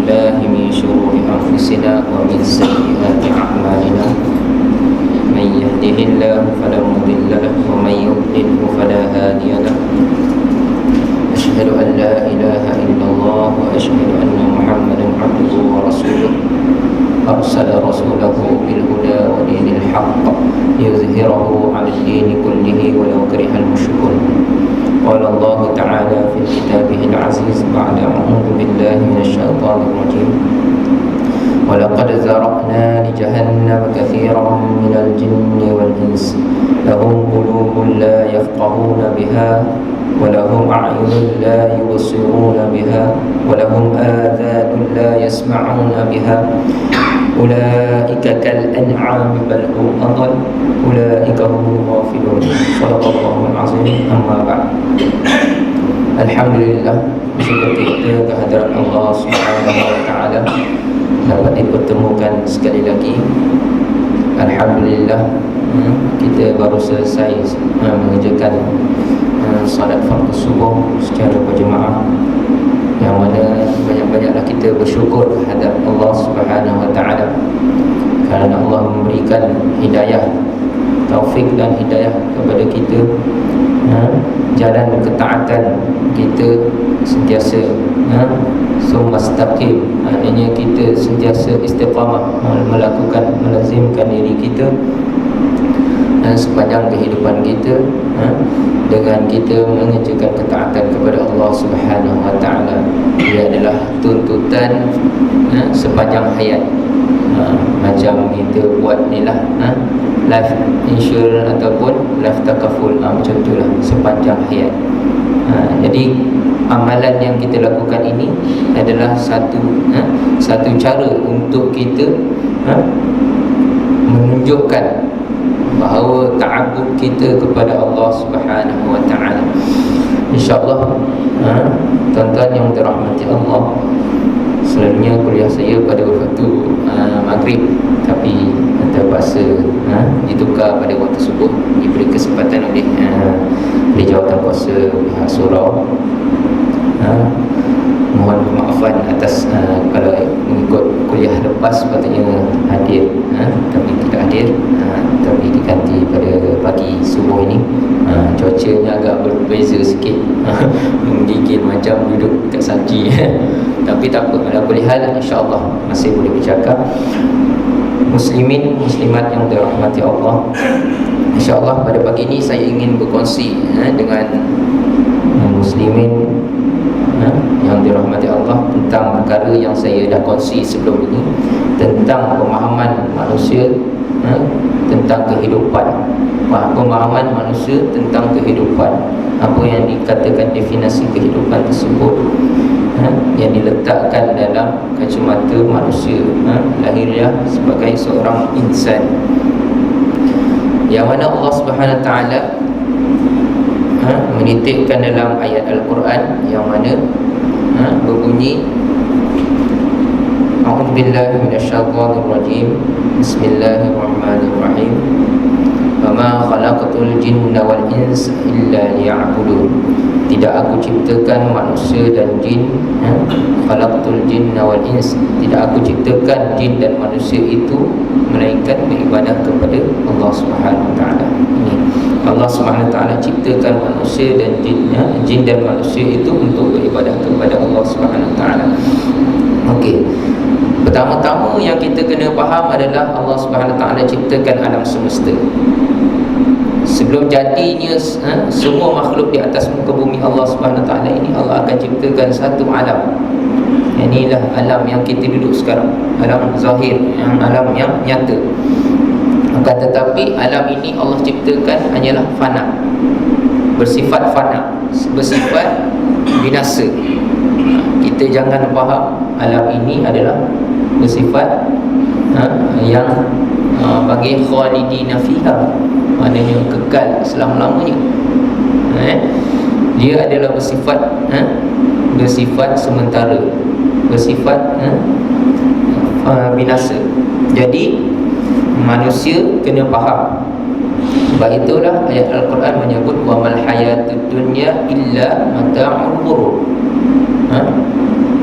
بالله من شرور أنفسنا ومن سيئات أعمالنا من يهده الله فلا مضل له ومن يضلله فلا هادي له أشهد أن لا إله إلا الله وأشهد أن محمدا عبده ورسوله أرسل رسوله بالهدى ودين الحق ليظهره على الدين كله ولو كره المشركون. قال الله تعالى في كتابه العزيز بعد أعوذ بالله من الشيطان الرجيم ولقد ذرأنا لجهنم كثيرا من الجن والإنس لهم قلوب لا يفقهون بها ولهم أعين لا يبصرون بها ولهم آذان لا يسمعون بها أولئك كالأنعام بل هم أضل أولئك هم الغافلون. صدق الله العظيم. أما بعد. Alhamdulillah, bersyukur kita kehadiran Allah Subhanahu wa taala dapat dipertemukan sekali lagi. Alhamdulillah, kita baru selesai mengerjakan salat fardu subuh secara berjemaah, yang mana banyak-banyaklah kita bersyukur kehadap Allah Subhanahu wa taala kerana Allah memberikan hidayah, taufik dan hidayah kepada kita. Jalan ketaatan kita sentiasa mustaqim, maknanya kita sentiasa istiqamah melakukan, melazimkan diri kita sepanjang kehidupan kita dengan kita mengerjakan ketaatan kepada Allah Subhanahu wa taala. Ia adalah tuntutan sepanjang hayat. Macam kita buat ni lah, life insurance ataupun life takaful, macam itulah sepanjang hayat. Jadi amalan yang kita lakukan ini adalah satu cara untuk kita menunjukkan bahawa ta'abbud kita kepada Allah Subhanahu wa taala. InsyaAllah, tuan-tuan yang dirahmati Allah, selalunya kuliah saya pada waktu maghrib, tapi terpaksa ditukar pada waktu subuh, diberi kesempatan oleh jawatan kuasa pihak surau. Mohon maafan atas kalau mengikut kuliah lepas sepatutnya hadir, tapi tidak hadir, tapi diganti pada pagi subuh ini. Cuacanya agak berbeza sikit, menggigil macam duduk dekat salji. Tapi tak apa, ala kulli hal insya-Allah masih boleh bercakap. Muslimin, muslimat yang dirahmati Allah, insya-Allah pada pagi ini saya ingin berkongsi dengan muslimin yang dirahmati Allah tentang perkara yang saya dah kongsi sebelum ini, tentang pemahaman manusia tentang kehidupan, pemahaman manusia tentang kehidupan, apa yang dikatakan definisi kehidupan tersebut, yang diletakkan dalam kacamata manusia lahiriah sebagai seorang insan, yang mana Allah Subhanahu wa taala menitipkan dalam ayat Al-Quran yang mana berbunyi, A'udzubillahi minasyaitonirrajim, Bismillahirrahmanirrahim, Wama khalaqatul jinna wal insa illa liya'budun. Tidak aku ciptakan manusia dan jin, khalaqatul jinna wal insa, tidak aku ciptakan jin dan manusia itu melainkan beribadah kepada Allah Subhanahu wa taala. Ini Allah Subhanahu wa taala ciptakan manusia dan jin dan manusia itu untuk beribadah kepada Allah Subhanahu wa taala. Okey. Pertama-tama yang kita kena faham adalah Allah Subhanahu wa taala ciptakan alam semesta. Sebelum jadinya semua makhluk di atas muka bumi Allah Subhanahu wa taala ini, Allah akan ciptakan satu alam. Inilah alam yang kita duduk sekarang, alam zahir, alam yang nyata. Akan tetapi alam ini Allah ciptakan hanyalah fana, bersifat fana, bersifat binasa. Kita jangan faham alam ini adalah bersifat yang bagi khalidina fiha, maknanya kekal selama-lamanya. Dia adalah bersifat sementara, bersifat binasa. Jadi manusia kena faham. Sebab itulah ayat Al-Quran menyebut wa mal hayatud dunya illa mata'ul ghurur.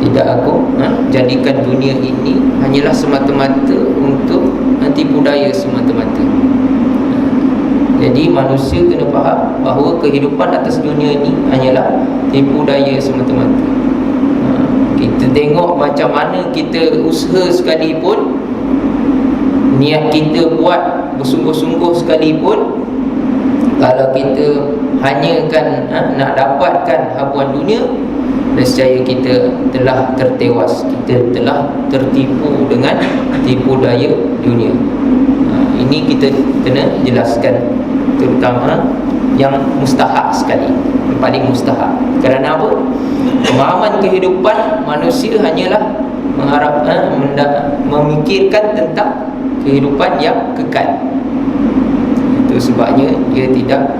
Tidak aku jadikan dunia ini hanyalah semata-mata untuk tipu daya semata-mata. Jadi manusia kena faham bahawa kehidupan atas dunia ini hanyalah tipu daya semata-mata. Kita tengok macam mana kita usaha sekalipun, niat kita buat bersungguh-sungguh sekalipun, kalau kita hanyakan nak dapatkan habuan dunia, nescaya kita telah tertewas, kita telah tertipu dengan tipu daya dunia. Ini kita kena jelaskan, terutama yang mustahak sekali, yang paling mustahak. Kerana apa? Pemahaman kehidupan manusia hanyalah memikirkan tentang kehidupan yang kekal. Itu sebabnya dia tidak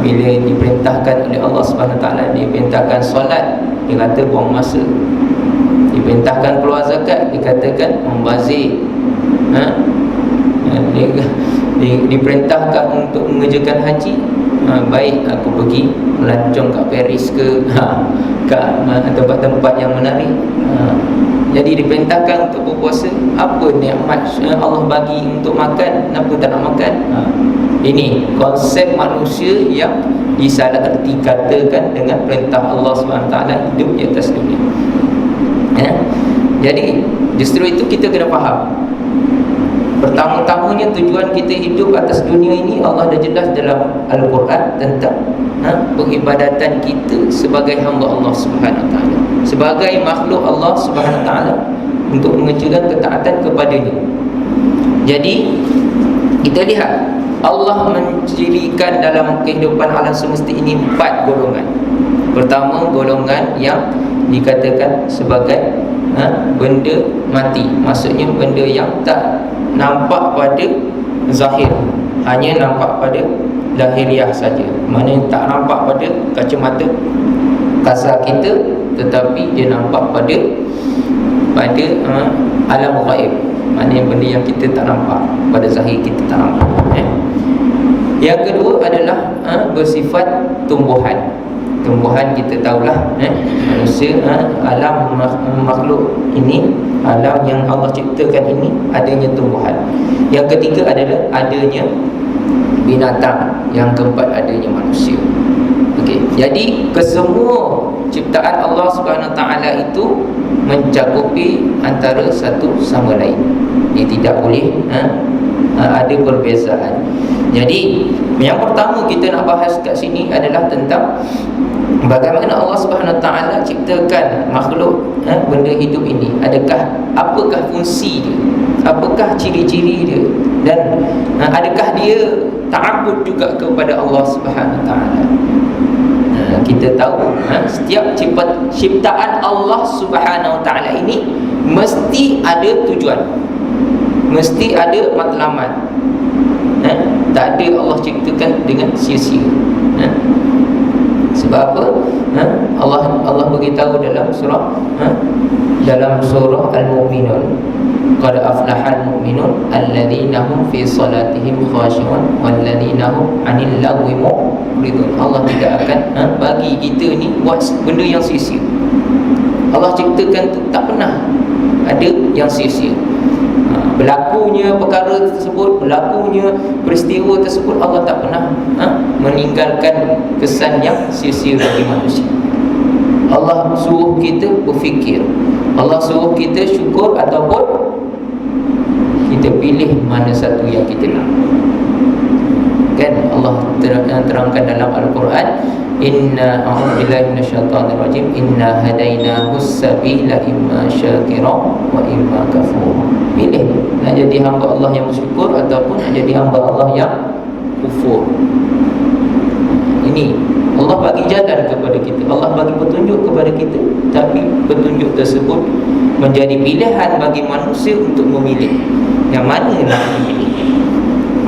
bila diperintahkan oleh Allah SWT, dia perintahkan solat, dia kata buang masa. Diperintahkan keluar zakat, dikatakan membazir. Diperintahkan untuk mengerjakan haji, baik aku pergi melancong kat Paris ke tempat-tempat yang menarik. Jadi diperintahkan untuk berpuasa, apa nikmat Allah bagi untuk makan, kenapa tak nak makan? Ini konsep manusia yang disalaherti katakan dengan perintah Allah SWT hidup di atas dunia. Jadi justru itu kita kena faham. Pertama-tamanya tujuan kita hidup atas dunia ini, Allah dah jelas dalam Al-Quran tentang peribadatan kita sebagai hamba Allah SWT, sebagai makhluk Allah SWT, untuk mengerjakan ketaatan kepadanya. Jadi kita lihat Allah mencirikan dalam kehidupan alam semesta ini 4 golongan. Pertama, golongan yang dikatakan sebagai benda mati, maksudnya benda yang tak nampak pada zahir, hanya nampak pada lahiriah saja. Maknanya tak nampak pada kacamata kasar kita, tetapi dia nampak pada alam ghaib. Maknanya benda yang kita tak nampak, pada zahir kita tak nampak. Yang kedua adalah bersifat tumbuhan. Tumbuhan kita tahulah, manusia, alam makhluk ini, alam yang Allah ciptakan ini, adanya tumbuhan. Yang ketiga adalah adanya binatang. Yang keempat adanya manusia. Okey, jadi kesemua ciptaan Allah SWT itu mencakupi antara satu sama lain. Dia tidak boleh ada perbezaan. Jadi yang pertama kita nak bahas kat sini adalah tentang bagaimana Allah SWT ciptakan makhluk, benda hidup ini. Apakah fungsi dia, apakah ciri-ciri dia, dan adakah dia ta'abbud juga kepada Allah SWT. Kita tahu setiap ciptaan Allah SWT ini mesti ada tujuan, mesti ada matlamat. Tak ada Allah ciptakan dengan sia-sia. Sebab apa? Allah beritahu dalam surah Al-Mu'minun, qad aflahal mu'minun alladzina hum fi salatihim khashi'un walladzina hum 'anil lagwi mu'ridun. Allah tidak akan bagi kita ni buat benda yang sia-sia. Allah ciptakan tu tak pernah ada yang sia-sia. Berlakunya perkara tersebut, berlakunya peristiwa tersebut, Allah tak pernah meninggalkan kesan yang sia-sia bagi manusia. Allah suruh kita berfikir, Allah suruh kita syukur, ataupun kita pilih mana satu yang kita nak. Kan Allah terangkan dalam Al-Quran, inna a'udzubillahi minasyaitanir rajim, inna hadainahus sabila imma syakira wa imma kafur. Pilih nak jadi hamba Allah yang bersyukur ataupun nak jadi hamba Allah yang kufur. Ini Allah bagi jalan kepada kita, Allah bagi petunjuk kepada kita, tapi petunjuk tersebut menjadi pilihan bagi manusia untuk memilih yang mana nak dipilih.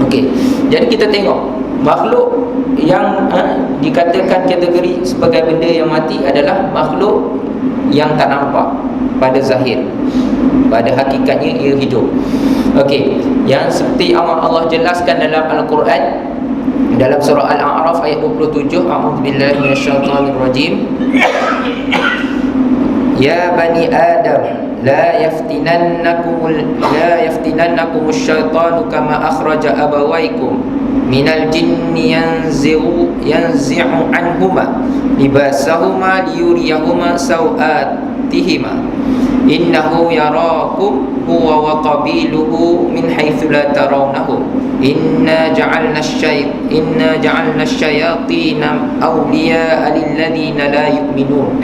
Okey, jadi kita tengok makhluk yang dikatakan kategori sebagai benda yang mati adalah makhluk yang tak nampak pada zahir, pada hakikatnya ia hidup. Okey, yang seperti Allah jelaskan dalam Al-Quran, dalam surah Al-A'raf ayat 27, a'udzubillahi minasyaitanir rajim, Ya bani Adam, la yaftinannakumus syaitanu kama akhraja abawaykum minal jinni yanzi'u anhuma libasahuma liyuriyahuma sawatihima innahu yarakum huwa wa qabiluhu min haitsu la tarawnahum inna ja'alna asyayatina awliya'a lilladhina la yu'minun.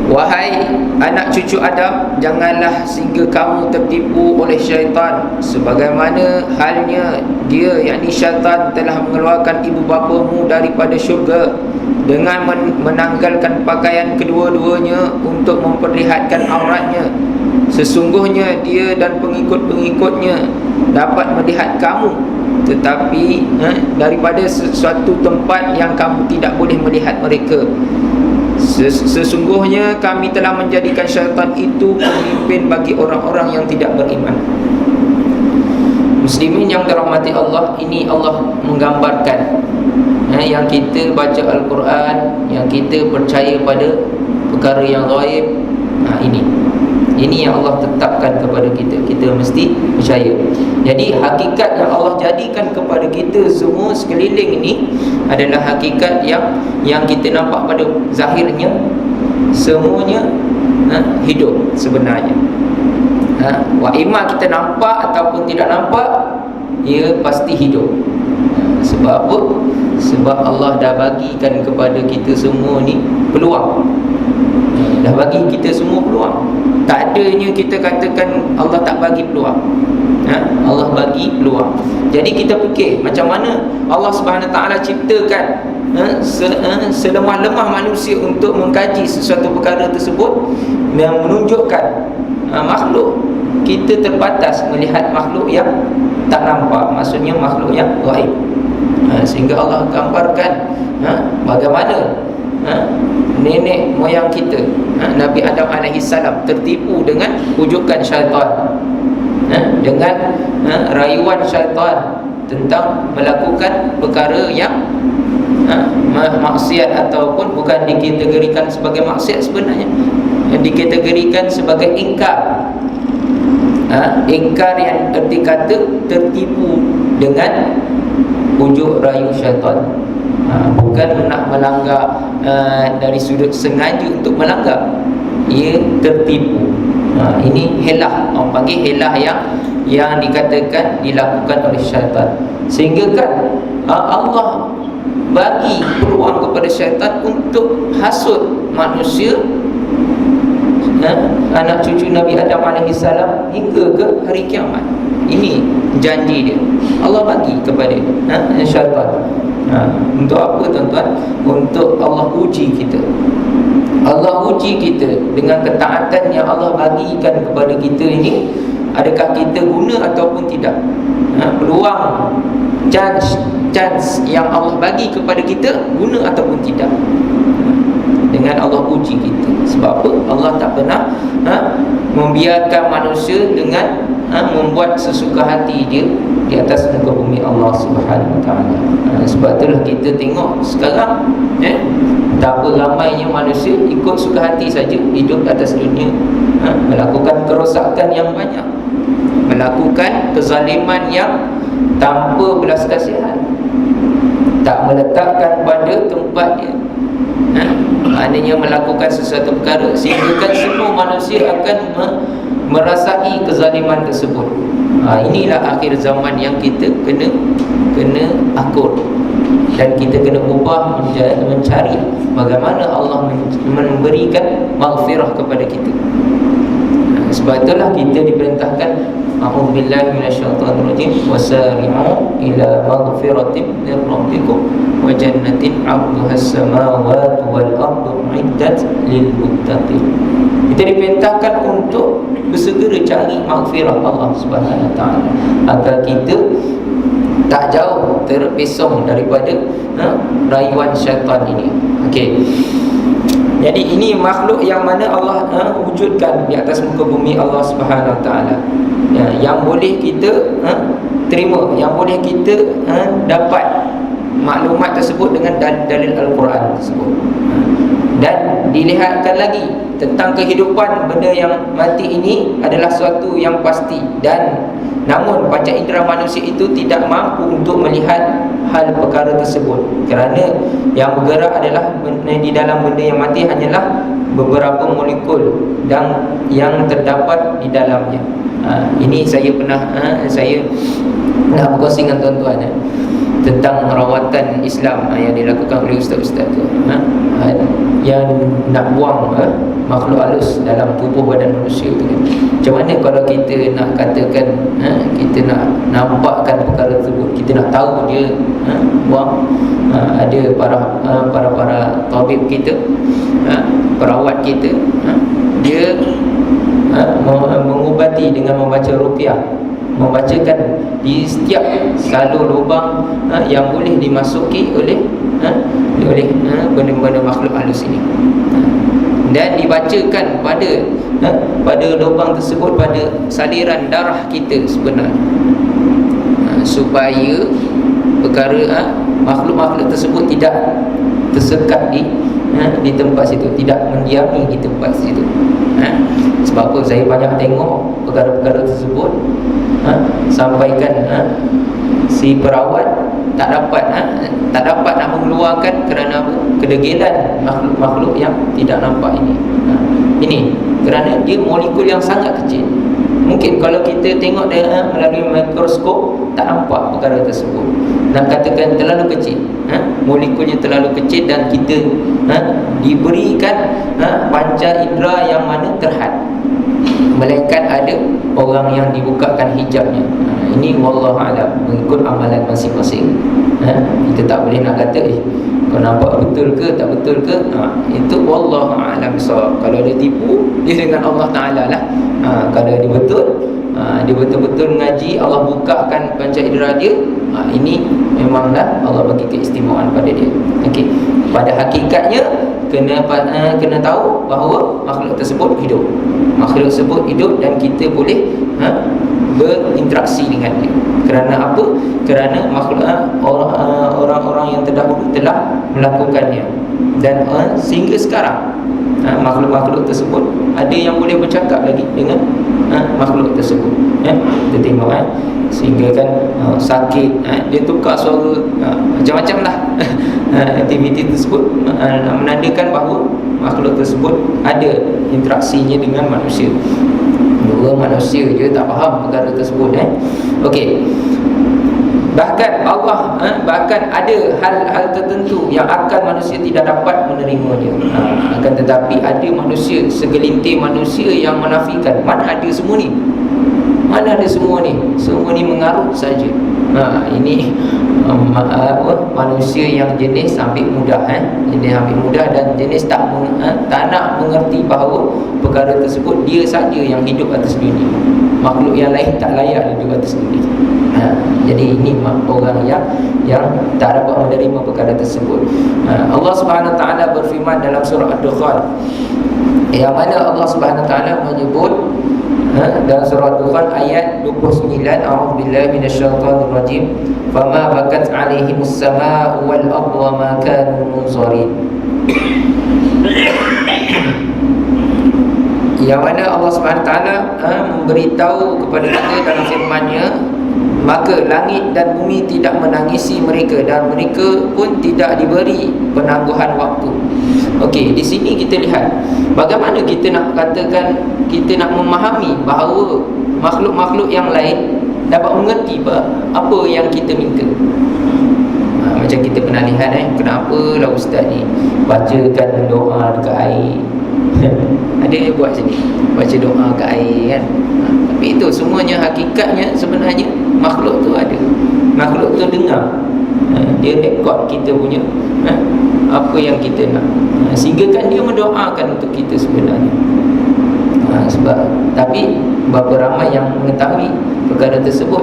Wahai anak cucu Adam, janganlah sehingga kamu tertipu oleh syaitan, sebagaimana halnya dia, yakni syaitan, telah mengeluarkan ibu bapamu daripada syurga dengan menanggalkan pakaian kedua-duanya untuk memperlihatkan auratnya. Sesungguhnya dia dan pengikut-pengikutnya dapat melihat kamu, tetapi daripada sesuatu tempat yang kamu tidak boleh melihat mereka. Sesungguhnya kami telah menjadikan syaitan itu pemimpin bagi orang-orang yang tidak beriman. Muslimin yang dirahmati Allah, ini Allah menggambarkan yang kita baca Al-Quran, yang kita percaya pada perkara yang ghaib. Ini yang Allah tetapkan kepada kita. Kita mesti percaya. Jadi hakikat yang Allah jadikan kepada kita semua sekeliling ini adalah hakikat yang kita nampak pada zahirnya. Semuanya hidup sebenarnya. Wa imma kita nampak ataupun tidak nampak, ia pasti hidup. Sebab apa? Sebab Allah dah bagikan kepada kita semua ni peluang. Dah bagi kita semua peluang. Tak adanya kita katakan Allah tak bagi peluang. Allah bagi peluang. Jadi kita fikir macam mana Allah Subhanahu Taala ciptakan selemah-lemah manusia untuk mengkaji sesuatu perkara tersebut, yang menunjukkan makhluk kita terbatas melihat makhluk yang tak nampak, maksudnya makhluk yang gaib. Sehingga Allah gambarkan bagaimana nenek moyang kita, Nabi Adam AS tertipu dengan wujudan syaitan, dengan rayuan syaitan tentang melakukan perkara yang maksiat, ataupun bukan dikategorikan sebagai maksiat sebenarnya, yang dikategorikan sebagai ingkar. Ingkar yang erti kata tertipu dengan wujud rayu syaitan. Bukan nak melanggar dari sudut sengaja untuk melanggar, ia tertipu. Ini helah, orang panggil helah yang dikatakan dilakukan oleh syaitan. Sehingga kan Allah bagi peluang kepada syaitan untuk hasut manusia, anak cucu Nabi Adam AS hingga ke hari kiamat. Ini janji dia, Allah bagi kepada syaitan. Untuk apa tuan-tuan? Untuk Allah uji kita. Allah uji kita dengan ketaatan yang Allah bagikan kepada kita ini. Adakah kita guna ataupun tidak? Peluang, chance yang Allah bagi kepada kita, guna ataupun tidak? Dengan Allah uji kita. Sebab apa? Allah tak pernah membiarkan manusia dengan membuat sesuka hati dia di atas muka bumi Allah Subhanahu Wa Taala. Sebab itulah kita tengok sekarang betapa ramainya manusia ikut suka hati saja hidup di atas dunia, melakukan kerosakan yang banyak, melakukan kezaliman yang tanpa belas kasihan, tak meletakkan pada tempatnya, maknanya melakukan sesuatu perkara sehingga kan semua manusia akan merasai kezaliman tersebut. Inilah akhir zaman yang kita kena akur, dan kita kena ubah mencari bagaimana Allah memberikan maghfirah kepada kita. Sebab itulah kita diperintahkan, a'udzubillahi minasyaitonirrajim, wasari'u ila maghfiratin min rabbikum wa jannatin 'arduhas samawati wal ardu 'iddat lil muttaqin. Kita diperintahkan untuk bersegera cari maghfirah Allah Subhanahu Wa Taala agar kita tak jauh terpesong daripada rayuan syaitan ini. Okey. Jadi ini makhluk yang mana Allah wujudkan di atas muka bumi Allah Subhanahu Wa Taala, yang boleh kita terima, yang boleh kita dapat maklumat tersebut dengan dalil Al-Quran tersebut. Dan dilihatkan lagi tentang kehidupan benda yang mati ini adalah suatu yang pasti, dan namun panca indera manusia itu tidak mampu untuk melihat hal perkara tersebut, kerana yang bergerak adalah di dalam benda yang mati hanyalah beberapa molekul dan yang terdapat di dalamnya. Ini saya pernah berkongsi dengan tuan-tuan tentang rawatan Islam yang dilakukan oleh ustaz-ustaz tu, yang nak buang makhluk halus dalam tubuh badan manusia tu kan. Macam mana kalau kita nak katakan, kita nak nampakkan perkara tersebut, kita nak tahu dia buang, ada para tabib kita, perawat kita, dia mengubati dengan membaca ruqyah, membacakan di setiap salur lubang yang boleh dimasuki oleh benda-benda makhluk halus ini, dan dibacakan pada lubang tersebut, pada saliran darah kita sebenarnya, supaya perkara makhluk-makhluk tersebut tidak tersekat di tempat situ, tidak mendiami di tempat situ. Sebab apa saya banyak tengok perkara-perkara tersebut, sampaikan si perawat tak dapat nak mengeluarkan kerana apa? Kedegilan makhluk-makhluk yang tidak nampak ini. Ini kerana dia molekul yang sangat kecil. Mungkin kalau kita tengok dia melalui mikroskop tak nampak perkara tersebut. Nak katakan terlalu kecil, molekulnya terlalu kecil, dan kita diberikan panca indera yang mana terhad, melainkan ada orang yang dibukakan hijabnya. Ini wallahu a'lam, mengikut amalan masing-masing. Kita tak boleh nak kata kau nampak betul ke tak betul ke, itu wallahu a'lam bisawab. Kalau dia tipu, dia dengan Allah Ta'ala lah. Kalau dia betul, dia betul-betul ngaji, Allah bukakan panca indera dia, ini memanglah Allah bagi keistimewaan pada dia. Okey, pada hakikatnya kena tahu bahawa makhluk tersebut hidup. Makhluk tersebut hidup dan kita boleh berinteraksi dengan dia. Kerana apa? Kerana makhluk orang-orang yang terdahulu telah melakukannya, dan sehingga sekarang makhluk-makhluk tersebut ada yang boleh bercakap lagi dengan makhluk tersebut. Kita tengok sehingga kan sakit, dia tukar suara, macam-macam lah. Aktiviti tersebut menandakan bahawa makhluk tersebut ada interaksinya dengan manusia. Dua manusia je tak faham perkara tersebut. Okey, bahkan Allah bahkan ada hal-hal tertentu yang akan manusia tidak dapat menerimanya. Akan tetapi ada manusia, segelintir manusia yang menafikan. Mana ada semua ni? Mana ada semua ni? Semua ni mengarut saja. Ini manusia yang jenis ambil mudah, jenis ambil mudah, dan jenis tak nak mengerti bahawa perkara tersebut dia saja yang hidup atas dunia. Makhluk yang lain tak layak hidup atas dunia. Jadi ini orang yang tak dapat menerima perkara tersebut. Allah Subhanahu Wa Taala berfirman dalam surah Ad-Dukhan, yang mana Allah Subhanahu Wa Taala menyebut dalam surah Ad-Dukhan ayat 29, a'udzubillahi minasyaitonir rajim, fama bakat 'alaihimus samaa'u wal ardu wa ma kanu munzarin. Yang mana Allah Subhanahu Wa Taala memberitahu kepada kita dalam firman-Nya, maka langit dan bumi tidak menangisi mereka, dan mereka pun tidak diberi penangguhan waktu. Okey, di sini kita lihat bagaimana kita nak katakan, kita nak memahami bahawa makhluk-makhluk yang lain dapat mengerti apa yang kita minta. Macam kita pernah lihat kenapa lah ustaz ni bacakan doa dekat air. Ada yang buat sini, baca doa kat air kan. Tapi itu semuanya hakikatnya sebenarnya makhluk tu ada. Makhluk tu dengar. Dia rekod kita punya apa yang kita nak. Sehingga kan dia mendoakan untuk kita sebenarnya. Sebab tapi berapa ramai yang mengetahui perkara tersebut?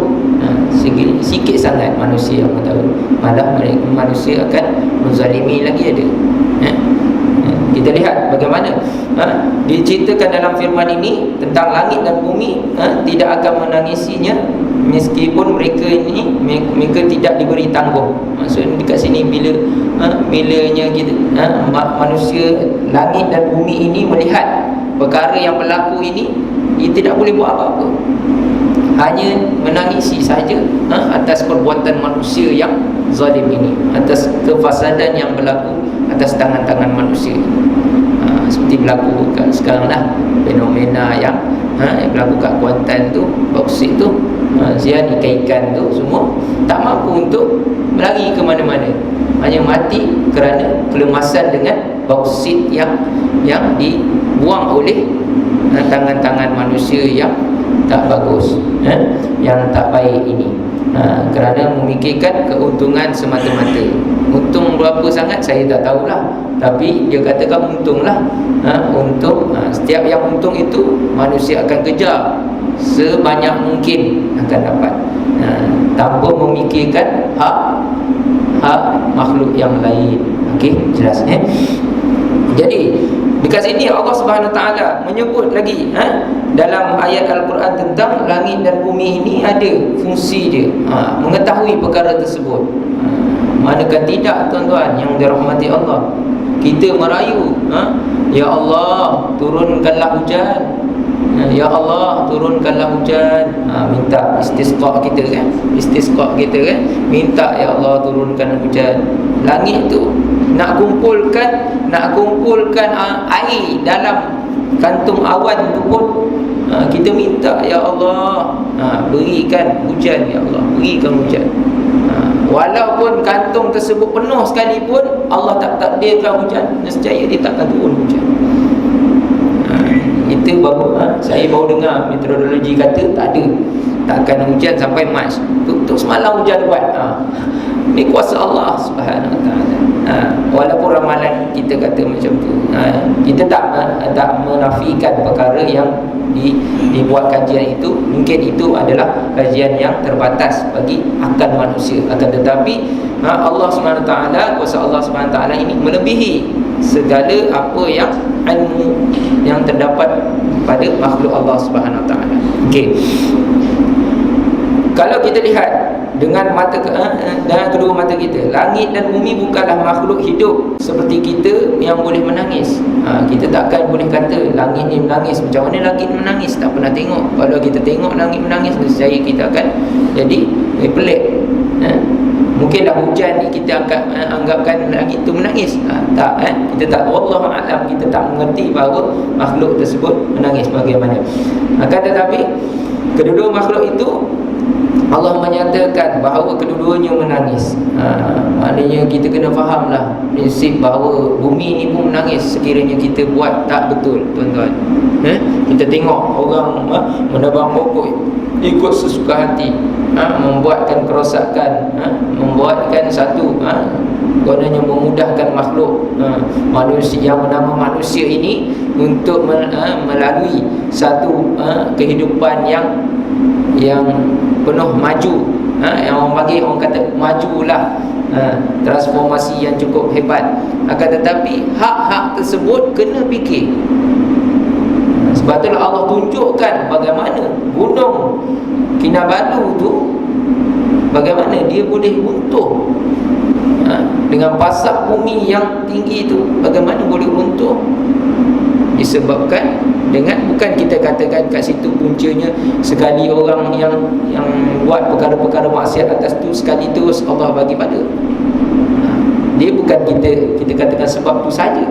Sikit sangat manusia yang mengetahui. Malah manusia akan menzalimi lagi ada. Kita lihat bagaimana diceritakan dalam firman ini tentang langit dan bumi, tidak akan menangisinya meskipun mereka tidak diberi tanggung. Maksudnya dekat sini bilanya kita manusia, langit dan bumi ini melihat perkara yang berlaku ini, ia tidak boleh buat apa-apa, hanya menangisi saja atas perbuatan manusia yang zalim ini, atas kefasadan yang berlaku atas tangan-tangan manusia. Seperti berlaku kat sekarang lah, fenomena yang berlaku kat Kuantan tu, bauksit tu, zian ikan-ikan tu semua tak mampu untuk berlari ke mana-mana, hanya mati kerana kelemasan dengan bauksit yang dibuang oleh tangan-tangan manusia yang tak bagus, yang tak baik ini. Kerana memikirkan keuntungan semata-mata. Untung berapa sangat saya tak tahulah, tapi dia katakan untunglah. Setiap yang untung itu manusia akan kejar sebanyak mungkin akan dapat, tanpa memikirkan hak makhluk yang lain. Okey, jelas Jadi dekat sini Allah Subhanahu Wa Taala menyebut lagi dalam ayat Al-Quran tentang langit dan bumi ini ada fungsi dia, mengetahui perkara tersebut. Manakah tidak tuan-tuan yang dirahmati Allah, kita merayu, ya Allah turunkanlah hujan, ya Allah turunkanlah hujan, minta istisqa kita kan, minta ya Allah turunkan hujan. Langit tu nak kumpulkan air dalam kantung awan tu pun kita minta ya Allah, berikan hujan ya Allah, berikan hujan. Walaupun kantung tersebut penuh sekalipun, Allah tak takdirkan hujan, nescaya dia takkan turun hujan. Itu saya baru dengar meteorologi kata takkan hujan sampai Mac. Untuk semalam hujan lebat. Ini kuasa Allah Subhanahu Wa Taala. Walaupun ramalan kita kata macam tu, kita tak menafikan perkara yang dibuat kajian itu. Mungkin itu adalah kajian yang terbatas bagi akal manusia. Akan tetapi Allah Subhanahu Wa Taala, kuasa Allah Subhanahu Wa Taala ini melebihi segala apa yang ilmu yang terdapat pada makhluk Allah Subhanahu Wa Taala. Okey. Kalau kita lihat dengan kedua mata kita, langit dan bumi bukanlah makhluk hidup seperti kita yang boleh menangis. Kita takkan boleh kata langit ni menangis. Macam mana langit menangis? Tak pernah tengok. Kalau kita tengok langit menangis, nescaya kita akan jadi pelik. Mungkinlah hujan ni kita anggapkan langit tu menangis. Kita tak, wallahu a'lam, kita tak mengerti bahawa makhluk tersebut menangis bagaimana. Akan tetapi kedua makhluk itu Allah menyatakan bahawa kedua-duanya menangis. Maknanya kita kena fahamlah prinsip bahawa bumi ni pun menangis sekiranya kita buat tak betul, tuan-tuan. Kita tengok orang menebang pokok ikut sesuka hati, membuatkan kerosakan, membuatkan satu gunanya memudahkan makhluk manusia yang bernama manusia ini untuk melalui satu kehidupan yang penuh maju, yang orang kata majulah, transformasi yang cukup hebat. Akan tetapi hak-hak tersebut kena fikir. Sebab itulah Allah tunjukkan bagaimana gunung Kinabalu tu, bagaimana dia boleh runtuh dengan pasak bumi yang tinggi tu, bagaimana boleh runtuh. Disebabkan dengan, bukan kita katakan kat situ puncanya sekali orang yang buat perkara-perkara maksiat atas tu, sekali terus Allah bagi pada. Dia bukan kita katakan sebab tu saja.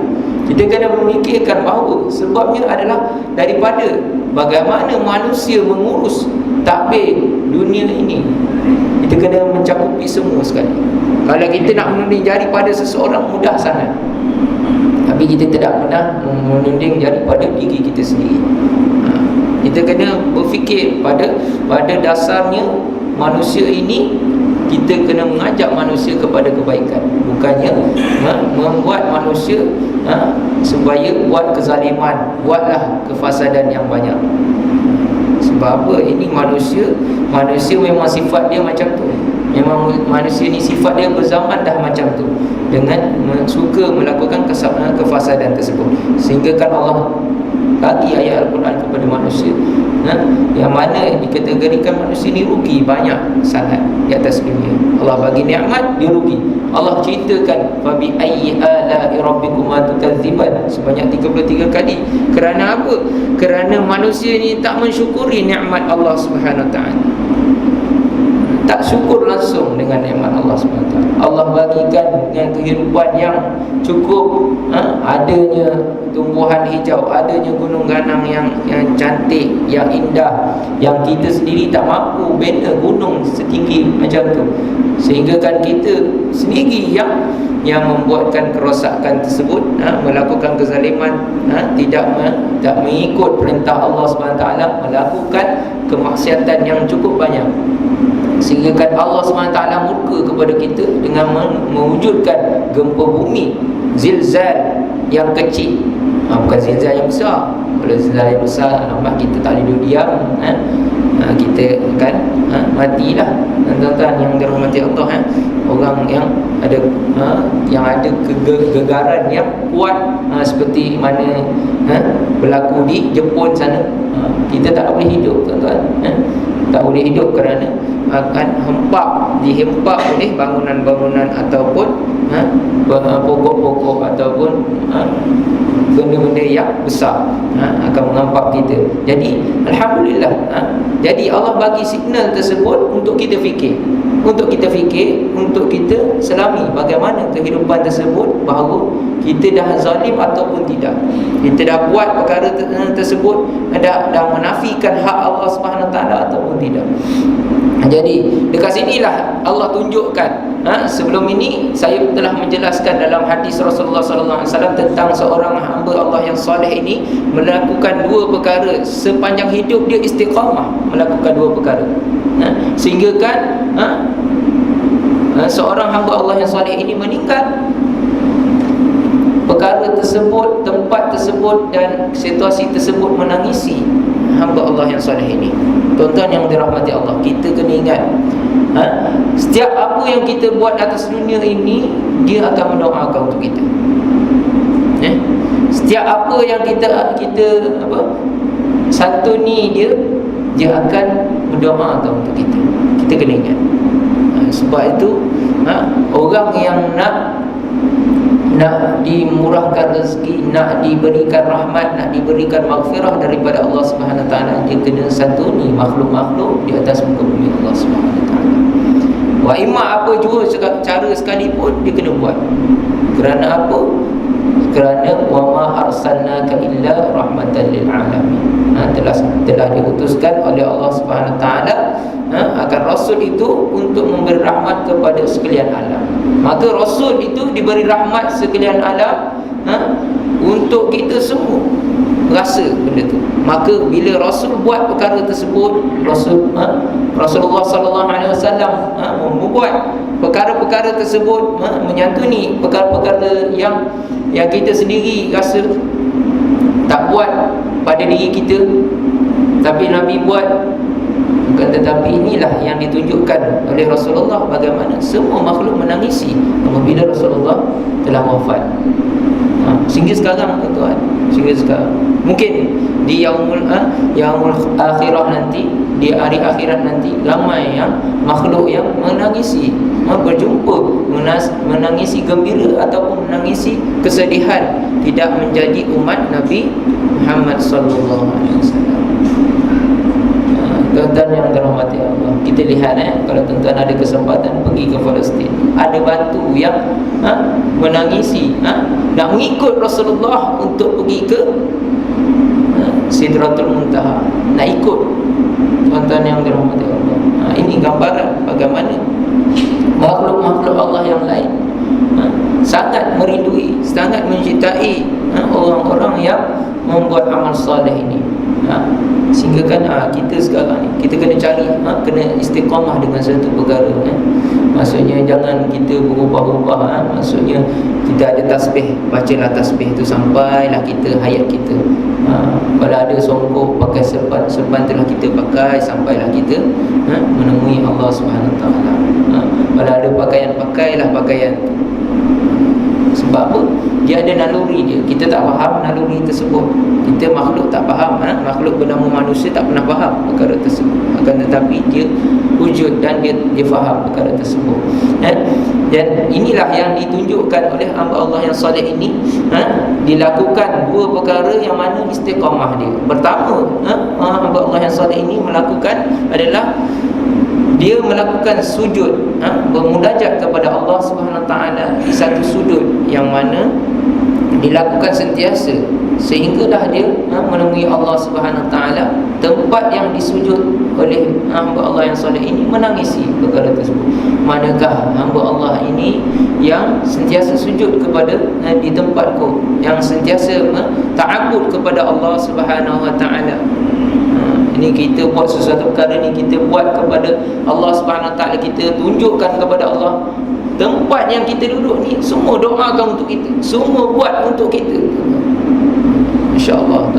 Kita kena memikirkan bahawa sebabnya adalah daripada bagaimana manusia mengurus tadbir dunia ini. Kita kena mencakupi semua sekali. Kalau kita nak menunding jari pada seseorang, mudah sangat. Tapi kita tidak pernah menunding jari pada diri kita sendiri. Kita kena berfikir pada dasarnya manusia ini, kita kena mengajak manusia kepada kebaikan, bukannya membuat manusia supaya buat kezaliman, buatlah kefasadan yang banyak. Sebab apa? Ini manusia memang sifat dia macam tu. Memang manusia ni sifat dia berzaman dah macam tu, dengan suka melakukan kefasadan tersebut. Sehingga kan Allah bagi ayat Al-Quran kepada manusia, yang mana dikategorikan manusia ni rugi banyak sangat di atas dunia. Allah bagi nikmat, dia rugi. Allah ceritakan fabi ayyi ala'i rabbikuma tukadziban sebanyak 33 kali. Kerana apa? Kerana manusia ni tak mensyukuri nikmat Allah Subhanahu Wa Taala. Tak syukur langsung dengan nikmat Allah SWT. Allah bagikan dengan kehidupan yang cukup, adanya tumbuhan hijau, adanya gunung ganang yang cantik, yang indah, yang kita sendiri tak mampu bina gunung setinggi macam tu. Sehingga kan kita sendiri yang membuatkan kerosakan tersebut, melakukan kezaliman, tidak mengikut perintah Allah SWT, melakukan kemaksiatan yang cukup banyak. Sehingga kan Allah SWT murka kepada kita dengan mewujudkan gempa bumi, zilzal yang kecil, bukan zilzal yang besar. Kalau zilzal yang besar, nampak kita tak boleh duduk diam, kita kan matilah. Tuan-tuan yang dirahmati Allah, orang yang ada kegegaran yang kuat, seperti mana berlaku di Jepun sana, kita tak boleh hidup, tuan-tuan. Tak boleh hidup kerana akan dihempak oleh bangunan-bangunan ataupun pokok-pokok ataupun benda-benda yang besar, akan mengampak kita. Jadi alhamdulillah, jadi Allah bagi signal tersebut untuk kita fikir, untuk kita selami bagaimana kehidupan tersebut, bahawa kita dah zalim ataupun tidak. Kita dah buat perkara tersebut, dah menafikan hak Allah Subhanahu Wa Taala ataupun tidak. Jadi dekat sinilah Allah tunjukkan, sebelum ini saya telah menjelaskan dalam hadis Rasulullah SAW tentang seorang hamba Allah yang soleh ini melakukan dua perkara sepanjang hidup dia, istiqamah melakukan dua perkara, sehingga kan seorang hamba Allah yang soleh ini meninggal. Perkara tersebut, tempat tersebut dan situasi tersebut menangisi hamba Allah yang soleh ini. Tuan-tuan yang dirahmati Allah, kita kena ingat, setiap apa yang kita buat atas dunia ini, dia akan mendoakan untuk kita. Setiap apa yang kita santuni dia akan mendoakan untuk kita. Kita kena ingat. Sebab itu orang yang nak dimurahkan rezeki, nak diberikan rahmat, nak diberikan maghfirah daripada Allah Subhanahu Wa Taala, dia kena santuni makhluk-makhluk di atas muka bumi Allah Subhanahu Wa Taala. Wa imma apa jua cara sekalipun dia kena buat. Kerana apa? Kerana wa ma arsalnaka illa rahmatan lil alamin. Telah diutuskan oleh Allah Subhanahu Wa Taala akan Rasul itu untuk memberi rahmat kepada sekalian alam. Maka Rasul itu diberi rahmat sekalian alam, untuk kita semua rasa benda tu. Maka bila Rasul buat perkara tersebut, Rasulullah SAW membuat perkara-perkara tersebut, menyantuni perkara-perkara yang kita sendiri rasa tak buat pada diri kita, tapi Nabi buat. Tetapi inilah yang ditunjukkan oleh Rasulullah, bagaimana semua makhluk menangisi apabila Rasulullah telah wafat. Sehingga sekarang, tuan-tuan, sehingga sekarang mungkin di yaumul akhirah nanti, di hari akhirat nanti, ramai yang makhluk yang menangisi, berjumpa, menangisi gembira ataupun menangisi kesedihan tidak menjadi umat Nabi Muhammad sallallahu alaihi wasallam. Tuan-tuan yang dirahmati Allah, kita lihat kalau tuan-tuan ada kesempatan pergi ke Palestin, ada batu yang menangisi, nak mengikut Rasulullah untuk pergi ke Sidratul Muntaha, nak ikut. Tuan-tuan yang dirahmati Allah, ini gambaran bagaimana makhluk-makhluk Allah yang lain sangat merindui, sangat mencintai orang-orang yang membuat amal soleh ini. Sehingga kan kita sekarang ni kita kena cari, kena istiqamah dengan satu perkara, maksudnya jangan kita berubah-ubah, maksudnya kita ada tasbih, bacalah tasbih tu sampailah kita hayat kita. Kalau ada songkok pakai serban, serban telah kita pakai sampailah kita menemui Allah Subhanahu Taala. Kalau ada pakaian, pakailah pakaian tu. Sebab apa? Dia ada naluri dia. Kita tak faham naluri tersebut. Kita makhluk tak faham, makhluk bernama manusia tak pernah faham perkara tersebut. Akan tetapi dia wujud dan dia faham perkara tersebut. Dan inilah yang ditunjukkan oleh hamba Allah yang soleh ini. Dilakukan dua perkara yang mana istiqamah dia. Pertama, hamba Allah yang soleh ini melakukan adalah dia melakukan sujud, bermunajat kepada Allah Subhanahu Taala di satu sudut yang mana dilakukan sentiasa, sehinggalah dia menemui Allah Subhanahu Taala. Tempat yang disujud oleh hamba Allah yang soleh ini menangisi perkara tersebut. Manakah hamba Allah ini yang sentiasa sujud kepada di tempatku, yang sentiasa ta'abbud kepada Allah Subhanahu Taala. Ini kita buat sesuatu perkara ni, kita buat kepada Allah Subhanahu Taala, kita tunjukkan kepada Allah. Tempat yang kita duduk ni semua doakan untuk kita, semua buat untuk kita, insya-Allah.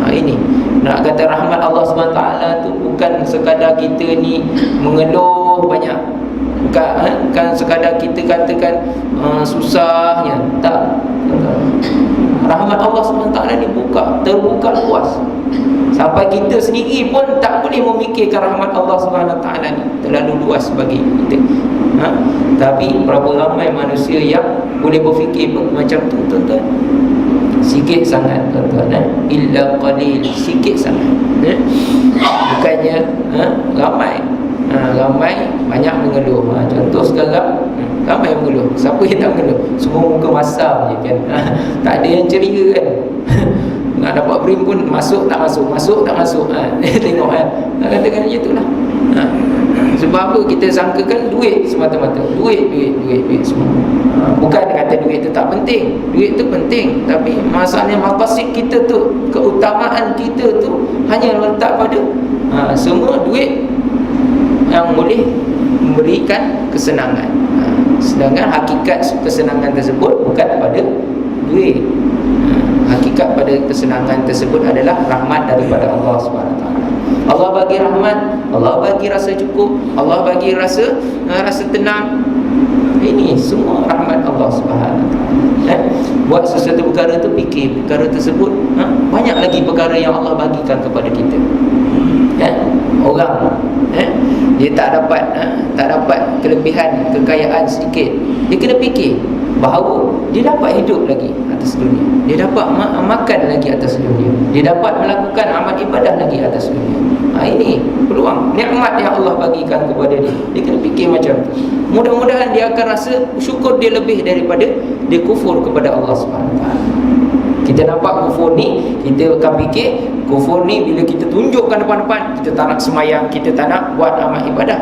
Ini nak kata rahmat Allah Subhanahu Taala tu bukan sekadar kita ni mengeluh banyak, bukan sekadar kita katakan susahnya, tak. Rahmat Allah Subhanahu Taala ni terbuka luas. Sampai kita sendiri pun tak boleh memikirkan rahmat Allah Subhanahu Taala ni, terlalu luas bagi kita. Tapi berapa ramai manusia yang boleh berfikir macam tu, tuan-tuan? Sikit sangat, tuan-tuan. Illa qalil, sikit sangat. Bukannya ramai. Ramai banyak mengeluh. Contoh sekarang, ramai mengeluh. Siapa yang tak mengeluh? Semua muka masam je kan. Tak ada yang ceria kan. Nak dapat BRIM pun masuk tak masuk, masuk tak masuk. Tengok kan. Nak katakan macam itulah. Sebab apa? Kita sangkakan duit semata-mata. Duit semua. Bukan kata duit tu tak penting. Duit tu penting, tapi masalahnya maqasid kita tu, keutamaan kita tu hanya letak pada semua duit yang boleh memberikan kesenangan. Sedangkan hakikat kesenangan tersebut bukan pada duit. Hakikat pada kesenangan tersebut adalah rahmat daripada Allah SWT. Allah bagi rahmat, Allah bagi rasa cukup, Allah bagi rasa tenang. Ini semua rahmat Allah SWT. Buat sesuatu perkara tu, fikir perkara tersebut. Banyak lagi perkara yang Allah bagikan kepada kita. Orang dia tak dapat kelebihan, kekayaan sedikit, dia kena fikir bahawa dia dapat hidup lagi atas dunia, dia dapat makan lagi atas dunia, dia dapat melakukan amal ibadah lagi atas dunia. Ini peluang, nikmat yang Allah bagikan kepada dia. Dia kena fikir macam tu. Mudah-mudahan dia akan rasa syukur dia lebih daripada dia kufur kepada Allah SWT. Kita nampak kufur ni, kita akan fikir kufur ni bila kita tunjukkan depan-depan, kita tak nak semayang, kita tak nak buat amal ibadah.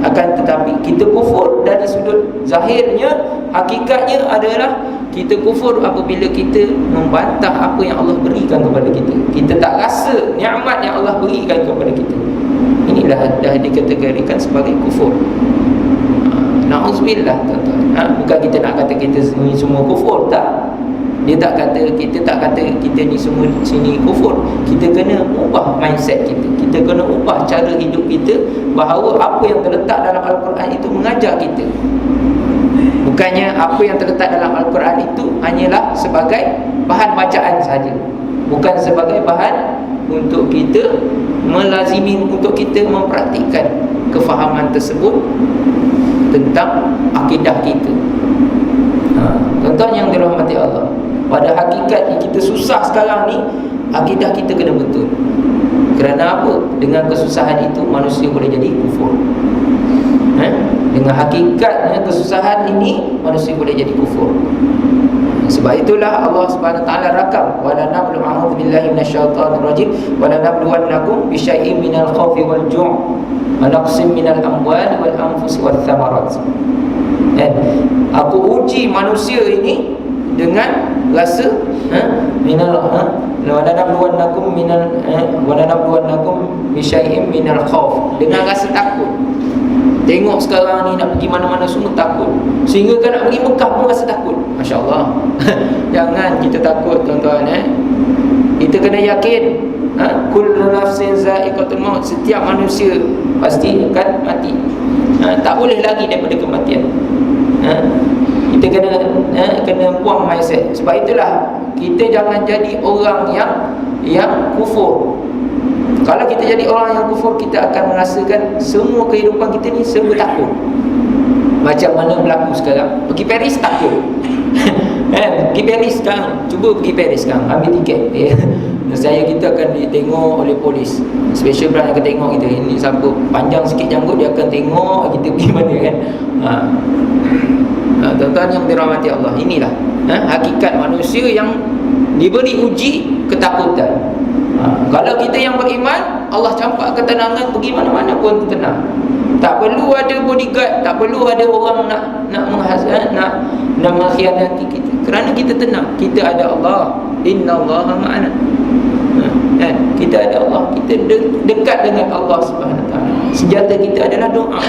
Akan tetapi kita kufur dari sudut zahirnya, hakikatnya adalah kita kufur apabila kita membantah apa yang Allah berikan kepada kita. Kita tak rasa nikmat yang Allah berikan kepada kita. Inilah dah dikategorikan sebagai kufur. Na'udzubillah, tuan-tuan. Bukan kita nak kata kita ni semua kufur, tak. Kita tak kata kita ni semua sini kufur. Kita kena ubah mindset kita. Kita kena ubah cara hidup kita, bahawa apa yang terletak dalam Al-Quran itu mengajar kita. Bukannya apa yang terletak dalam Al-Quran itu hanyalah sebagai bahan bacaan saja, bukan sebagai bahan untuk kita melazimi, untuk kita mempraktikkan kefahaman tersebut tentang akidah kita. Tuan-tuan yang dirahmati Allah, pada hakikatnya kita susah sekarang ni, akidah kita kena betul. Kerana apa? Dengan kesusahan itu manusia boleh jadi kufur. Dengan hakikatnya kesusahan ini manusia boleh jadi kufur. Sebab itulah Allah Subhanahu taala rakam, wala nablu a'udzu billahi minasyaitonir rajim, wala nabluwannakum bisyai'in minal khaufi wal ju' wa naqsim minal amwali wal anfusi wath thamarat. Aku uji manusia ini dengan rasa minal wa lanabluwannakum bi syai'in minal khauf, dengan rasa takut. Tengok sekarang ni nak pergi mana-mana semua takut, sehingga kan nak pergi Mekah pun rasa takut. Masya Allah. Jangan kita takut tuan-tuan. Kita kena yakin, kullu nafsin za'iqatul maut, setiap manusia pasti akan mati. Tak boleh lari daripada kematian. Kita kena buang mindset. Sebab itulah kita jangan jadi orang yang kufur. Kalau kita jadi orang yang kufur, kita akan merasakan semua kehidupan kita ni serba takut. Macam mana berlaku sekarang, pergi Paris takut. Pergi Paris sekarang, cuba pergi Paris sekarang, ambil tiket. Saya kita akan ditengok oleh polis. Special branch akan tengok kita. Ini siapa panjang sikit janggut, dia akan tengok kita pergi mana kan. Tuan-tuan yang dirahmati Allah, inilah hakikat manusia yang diberi uji ketakutan. Kalau kita yang beriman, Allah campak ketenangan, pergi mana-mana pun tenang. Tak perlu ada bodyguard, tak perlu ada orang nak mengkhianati kita, kerana kita tenang. Kita ada Allah. Innallaha ma'ana. Kita ada Allah, kita dekat dengan Allah Subhanahu Wa Taala. Senjata kita adalah doa.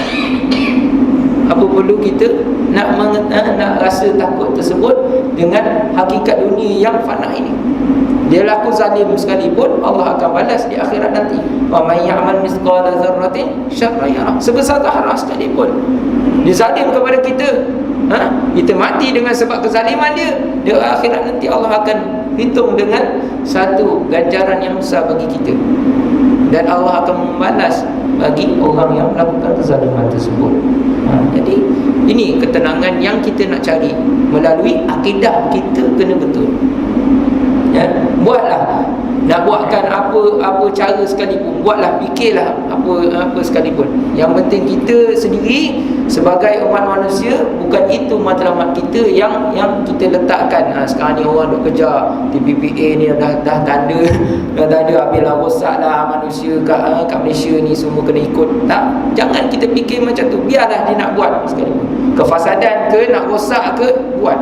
Apa perlu kita nak rasa takut tersebut dengan hakikat dunia yang fana ini? Dia laku zalim sekalipun, Allah akan balas di akhirat nanti. Wa may ya'mal mithqala dzarratin syarran yarah. Sebesar zarah sekalipun dia zalim kepada kita, kita mati dengan sebab kezaliman dia, di akhirat nanti Allah akan hitung dengan satu ganjaran yang besar bagi kita, dan Allah akan membalas bagi orang yang melakukan kezaliman tersebut. Jadi ini ketenangan yang kita nak cari melalui akidah kita kena betul. Buatlah, nak buatkan apa cara sekalipun, buatlah, fikirlah apa sekalipun. Yang penting kita sendiri sebagai umat manusia, bukan itu matlamat kita yang kita letakkan. Sekarang ni orang duk kejar TPPA ni dah tanda habislah, rosaklah manusia kat Malaysia ni, semua kena ikut. Tak, jangan kita fikir macam tu. Biarlah dia nak buat sekalipun, kefasadan ke, nak rosak ke, buat.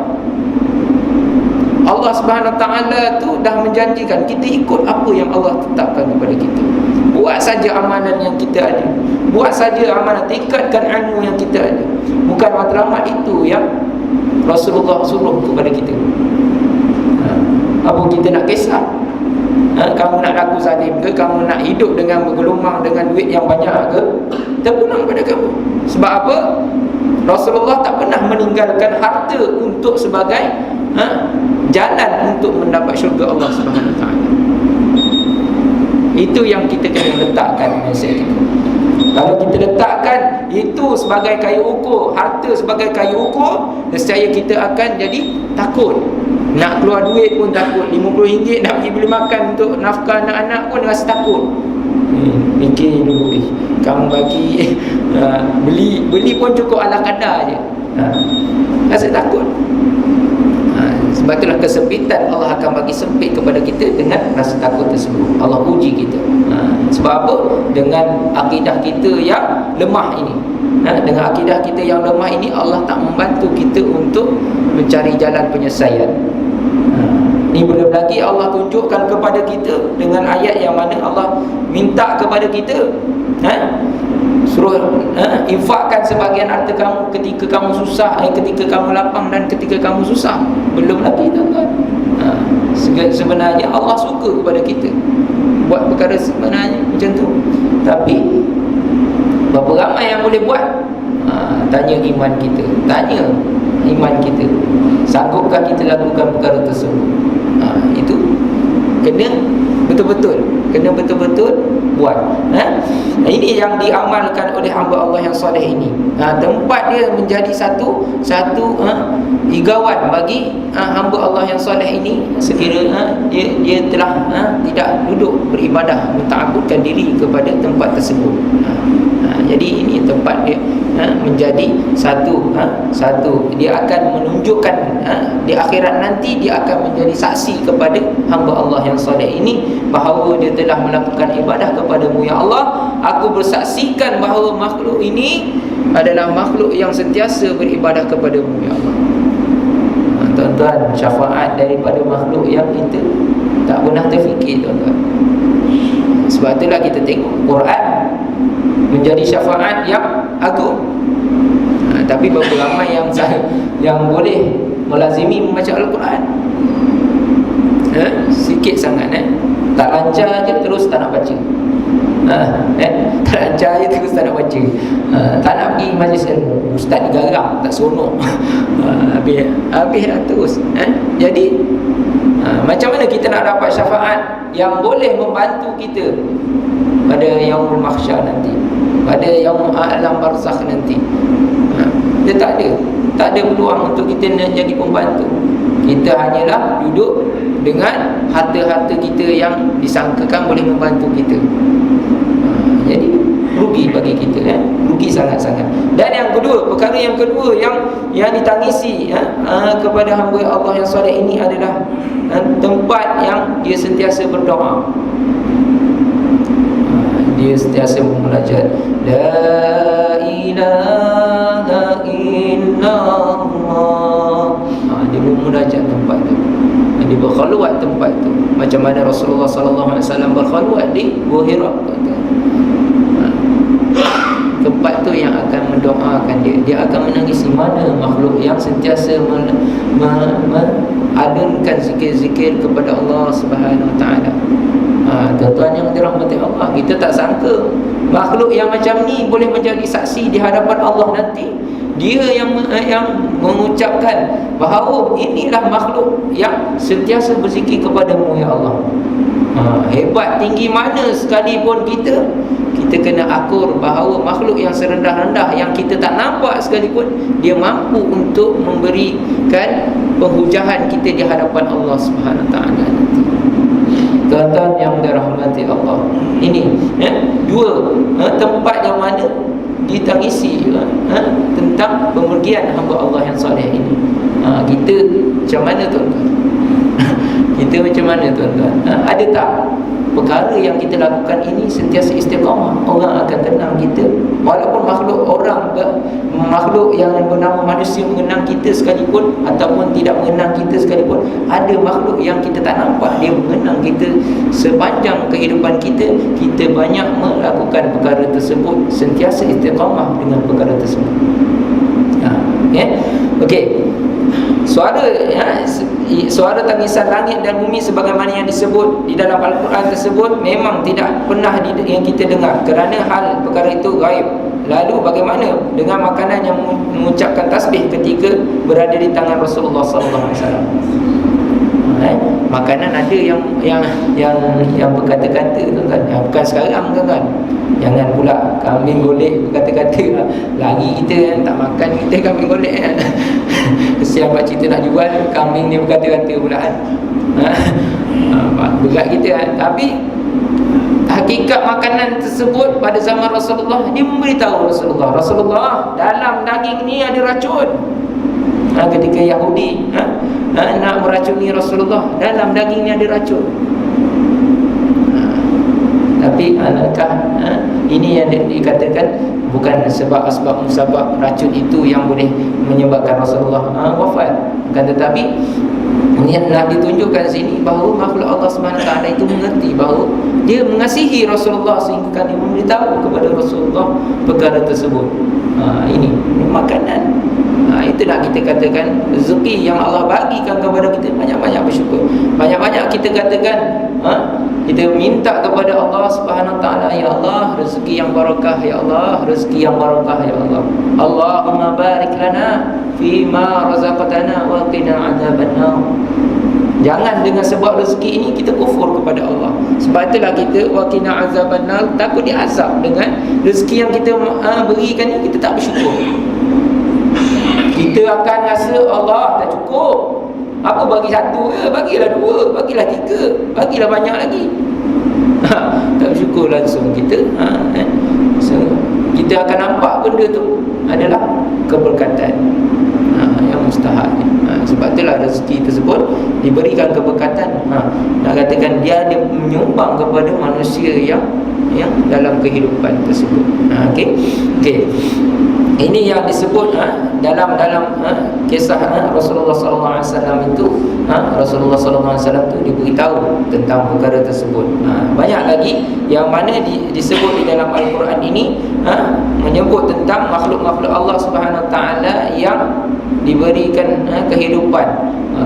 Allah Subhanahu Wa Taala tu dah menjanjikan kita ikut apa yang Allah tetapkan kepada kita. Buat saja amalan yang kita ada, buat saja amalan, tingkatkan ilmu yang kita ada. Bukan matlamat itu yang Rasulullah suruh kepada kita. Apa kita nak kisah? Kamu nak laku zalim ke? Kamu nak hidup dengan bergelumang dengan duit yang banyak ke? Terpulang pada kamu. Sebab apa? Rasulullah tak pernah meninggalkan harta untuk sebagai jalan untuk mendapat syurga Allah Subhanahu Wa Taala. Itu yang kita kena letakkan mindset kita. Kalau kita letakkan itu sebagai kayu ukur, harta sebagai kayu ukur, nescaya kita akan jadi takut. Nak keluar duit pun takut. RM50 nak pergi beli makan untuk nafkah anak-anak pun rasa takut. Fikir dulu, kamu bagi beli pun cukup ala kadar je. Rasa takut. Sebab itulah kesempitan Allah akan bagi sempit kepada kita dengan rasa takut tersebut. Allah uji kita. Sebab apa? Dengan akidah kita yang lemah ini. Dengan akidah kita yang lemah ini, Allah tak membantu kita untuk mencari jalan penyelesaian. Ini belum lagi Allah tunjukkan kepada kita dengan ayat yang mana Allah minta kepada kita, suruh infakkan sebahagian harta kamu ketika kamu susah, ketika kamu lapang dan ketika kamu susah. Belum lagi tuan-tuan, sebenarnya Allah suka kepada kita buat perkara sebenarnya macam tu. Tapi berapa ramai yang boleh buat? Tanya iman kita. Tanya iman kita, sanggupkah kita lakukan perkara tersebut? Itu kena betul-betul buat. Ini yang diamalkan oleh hamba Allah yang soleh ini. Tempat dia menjadi satu igawan bagi hamba Allah yang soleh ini, sekiranya dia telah tidak duduk beribadah, menta'abbudkan diri kepada tempat tersebut. Jadi ini tempat dia menjadi satu. Dia akan menunjukkan di akhirat nanti, dia akan menjadi saksi kepada hamba Allah yang soleh ini bahawa dia telah melakukan ibadah kepadamu ya Allah. Aku bersaksikan bahawa makhluk ini adalah makhluk yang sentiasa beribadah kepadamu ya Allah. Tuan-tuan tuan-tuan, syafaat daripada makhluk yang kita tak pernah terfikir, tuan-tuan. Sebab itulah kita tengok Quran menjadi syafaat yang agung. Tapi berapa ramai yang boleh melazimi membaca Al-Quran? Sikit sangat. Tak lancar je terus tak nak baca. Tak lancar je terus tak nak baca. Tak nak pergi majlis ilmu, ustaz digarang, tak seronok. Habis dah terus. Jadi macam mana kita nak dapat syafaat yang boleh membantu kita pada yaumul mahsyar nanti, pada yaum alam barzakh nanti? Dia tak ada peluang untuk kita nak jadi pembantu. Kita hanyalah duduk dengan harta-harta kita yang disangkakan boleh membantu kita. Jadi rugi bagi kita, rugi sangat-sangat. Dan yang kedua, perkara yang kedua yang ditangisi kepada hamba Allah yang soleh ini adalah tempat yang dia sentiasa berdoa. Dia sentiasa memunajat, la ilaha illallah. Dia memunajat tempat tu, dia berkhaluat tempat tu. Macam mana Rasulullah sallallahu alaihi wasallam berkhaluat di Gua Hira. Tempat tu yang akan mendoakan dia akan menangisi. Mana makhluk yang sentiasa adunkan zikir-zikir kepada Allah Subhanahu Wa Taala. Tuan-tuan yang dirahmati Allah, kita tak sangka makhluk yang macam ni boleh menjadi saksi di hadapan Allah nanti. Dia yang mengucapkan bahawa inilah makhluk yang sentiasa berzikir kepadamu ya Allah. Hebat tinggi mana sekalipun kita kena akur bahawa makhluk yang serendah-rendah yang kita tak nampak sekalipun, dia mampu untuk memberikan penghujahan kita di hadapan Allah Subhanahu Wa Taala nanti. Tuan-tuan yang dirahmati Allah, ini dua tempat yang mana ditangisi tentang pemergian hamba Allah yang soleh ini. Kita macam mana, tuan-tuan? Kita macam mana, tuan-tuan? Ada tak perkara yang kita lakukan ini sentiasa istiqamah? Orang akan kenal kita, walaupun makhluk yang bernama manusia mengenang kita sekalipun ataupun tidak mengenang kita sekalipun, ada makhluk yang kita tak nampak, dia mengenang kita sepanjang kehidupan kita. Kita banyak melakukan perkara tersebut, sentiasa istiqamah dengan perkara tersebut. Okey. Suara tangisan langit dan bumi sebagaimana yang disebut di dalam Al-Quran tersebut memang tidak pernah yang kita dengar, kerana hal perkara itu gaib. Lalu bagaimana dengan makanan yang mengucapkan tasbih ketika berada di tangan Rasulullah sallallahu alaihi wasallam? Makanan ada yang berkata-kata, tuan-tuan. Bukan sekarang, tuan-tuan. Jangan pula kambing golek berkata-kata, lagi kita tak makan, kita kambing golek kesian pak cerita nak jual kambing ni berkata-kata pula berat kita. Tapi hakikat makanan tersebut pada zaman Rasulullah, dia memberitahu Rasulullah dalam daging ni ada racun. Ketika Yahudi nak meracuni Rasulullah, dalam daging ni ada racun. Tapi adakah ini yang dikatakan bukan sebab musabab racun itu yang boleh menyebabkan Rasulullah wafat? Kan, tetapi ini nak ditunjukkan sini bahawa makhluk Allah Subhanahu Taala itu mengerti bahawa dia mengasihi Rasulullah sehingga dia memberitahu kepada Rasulullah perkara tersebut. Ini makanan. Itulah kita katakan rezeki yang Allah bagikan kepada kita, banyak-banyak bersyukur. Banyak-banyak kita katakan, kita minta kepada Allah Subhanahu Taala, ya Allah rezeki yang barakah, ya Allah rezeki yang barakah, ya Allah. Allahumma barik lana fima razaqtana wa qina adzabannar. Jangan dengan sebab rezeki ini kita kufur kepada Allah. Sebab itulah kita wa qina adzabannar, takut diazab dengan rezeki yang kita berikan ni, kita tak bersyukur. Kita akan rasa Allah tak cukup. Apa bagi satu ke? Bagilah dua, bagilah tiga, bagilah banyak lagi. Tak bersyukur langsung kita. So, kita akan nampak benda tu adalah keberkatan yang mustahil. Sebab itulah rezeki tersebut diberikan keberkatan. Nak katakan dia menyumbang kepada manusia yang yang dalam kehidupan tersebut. Okey. Ini yang disebut dalam kisah Rasulullah sallallahu alaihi wasallam itu, Rasulullah sallallahu alaihi wasallam itu diberitahu tentang perkara tersebut. Banyak lagi yang mana disebut di dalam Al-Quran ini, menyebut tentang makhluk-makhluk Allah Subhanahu Wa Taala yang diberikan kehidupan.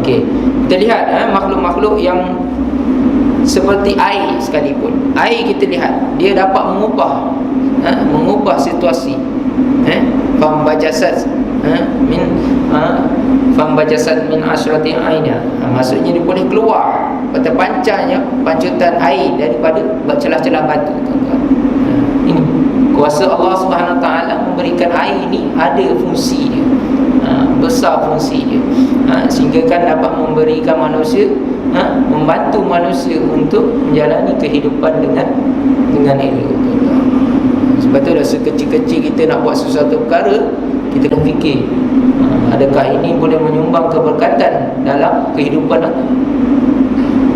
Okey. Kita lihat makhluk-makhluk yang seperti air sekalipun. Air kita lihat dia dapat mengubah situasi. Fambajasat min asyrati aina. Maksudnya dia boleh keluar terpancarnya pancutan air daripada celah-celah batu, tuan-tuan. Ini kuasa Allah Subhanahu Taala memberikan air ini ada fungsi dia, besar fungsi dia, sehingga kan dapat memberikan manusia, membantu manusia untuk menjalani kehidupan dengan elok. Sebab tu dah sekecil-kecil kita nak buat sesuatu perkara, kita kena fikir, adakah ini boleh menyumbang keberkatan dalam kehidupan aku?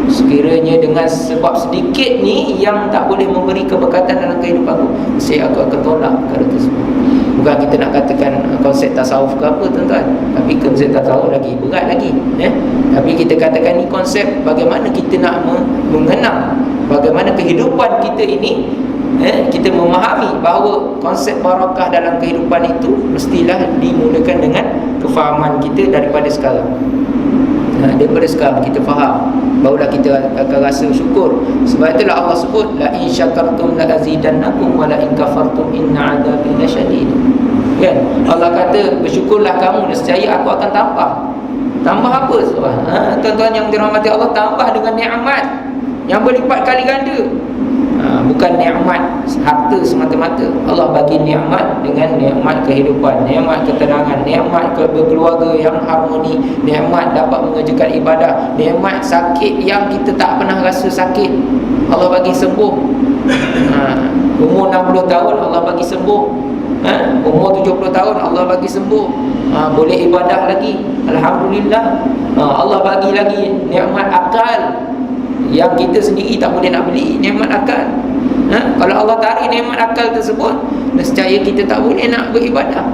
Sekiranya dengan sebab sedikit ni yang tak boleh memberi keberkatan dalam kehidupan aku, saya akan tolak perkara tersebut. Bukan kita nak katakan konsep tasawuf ke apa, tuan-tuan, tapi konsep tasawuf lagi berat lagi, Tapi kita katakan ni konsep bagaimana kita nak mengenang bagaimana kehidupan kita ini, kita memahami bahawa konsep barakah dalam kehidupan itu mestilah dimulakan dengan kefahaman kita daripada sekarang. Daripada sekarang kita faham, barulah kita akan rasa syukur. Sebab itulah Allah sebut, la in syakartum la azidannakum wa la in kafartum inna adzabi lasyadid. Kan? Allah kata, bersyukurlah kamu, nescaya aku akan tambah. Tambah apa? Tuan-tuan yang dirahmati Allah, tambah dengan nikmat yang berlipat kali ganda. Bukan nikmat harta semata-mata. Allah bagi nikmat dengan nikmat kehidupan, nikmat ketenangan, nikmat berkeluarga yang harmoni, nikmat dapat mengerjakan ibadah, nikmat sakit yang kita tak pernah rasa sakit, Allah bagi sembuh. Umur 60 tahun Allah bagi sembuh, umur 70 tahun Allah bagi sembuh, boleh ibadah lagi, alhamdulillah. Allah bagi lagi nikmat akal yang kita sendiri tak boleh nak beli, nikmat akal. Kalau Allah tarik nikmat akal tersebut, nescaya kita tak boleh nak beribadah.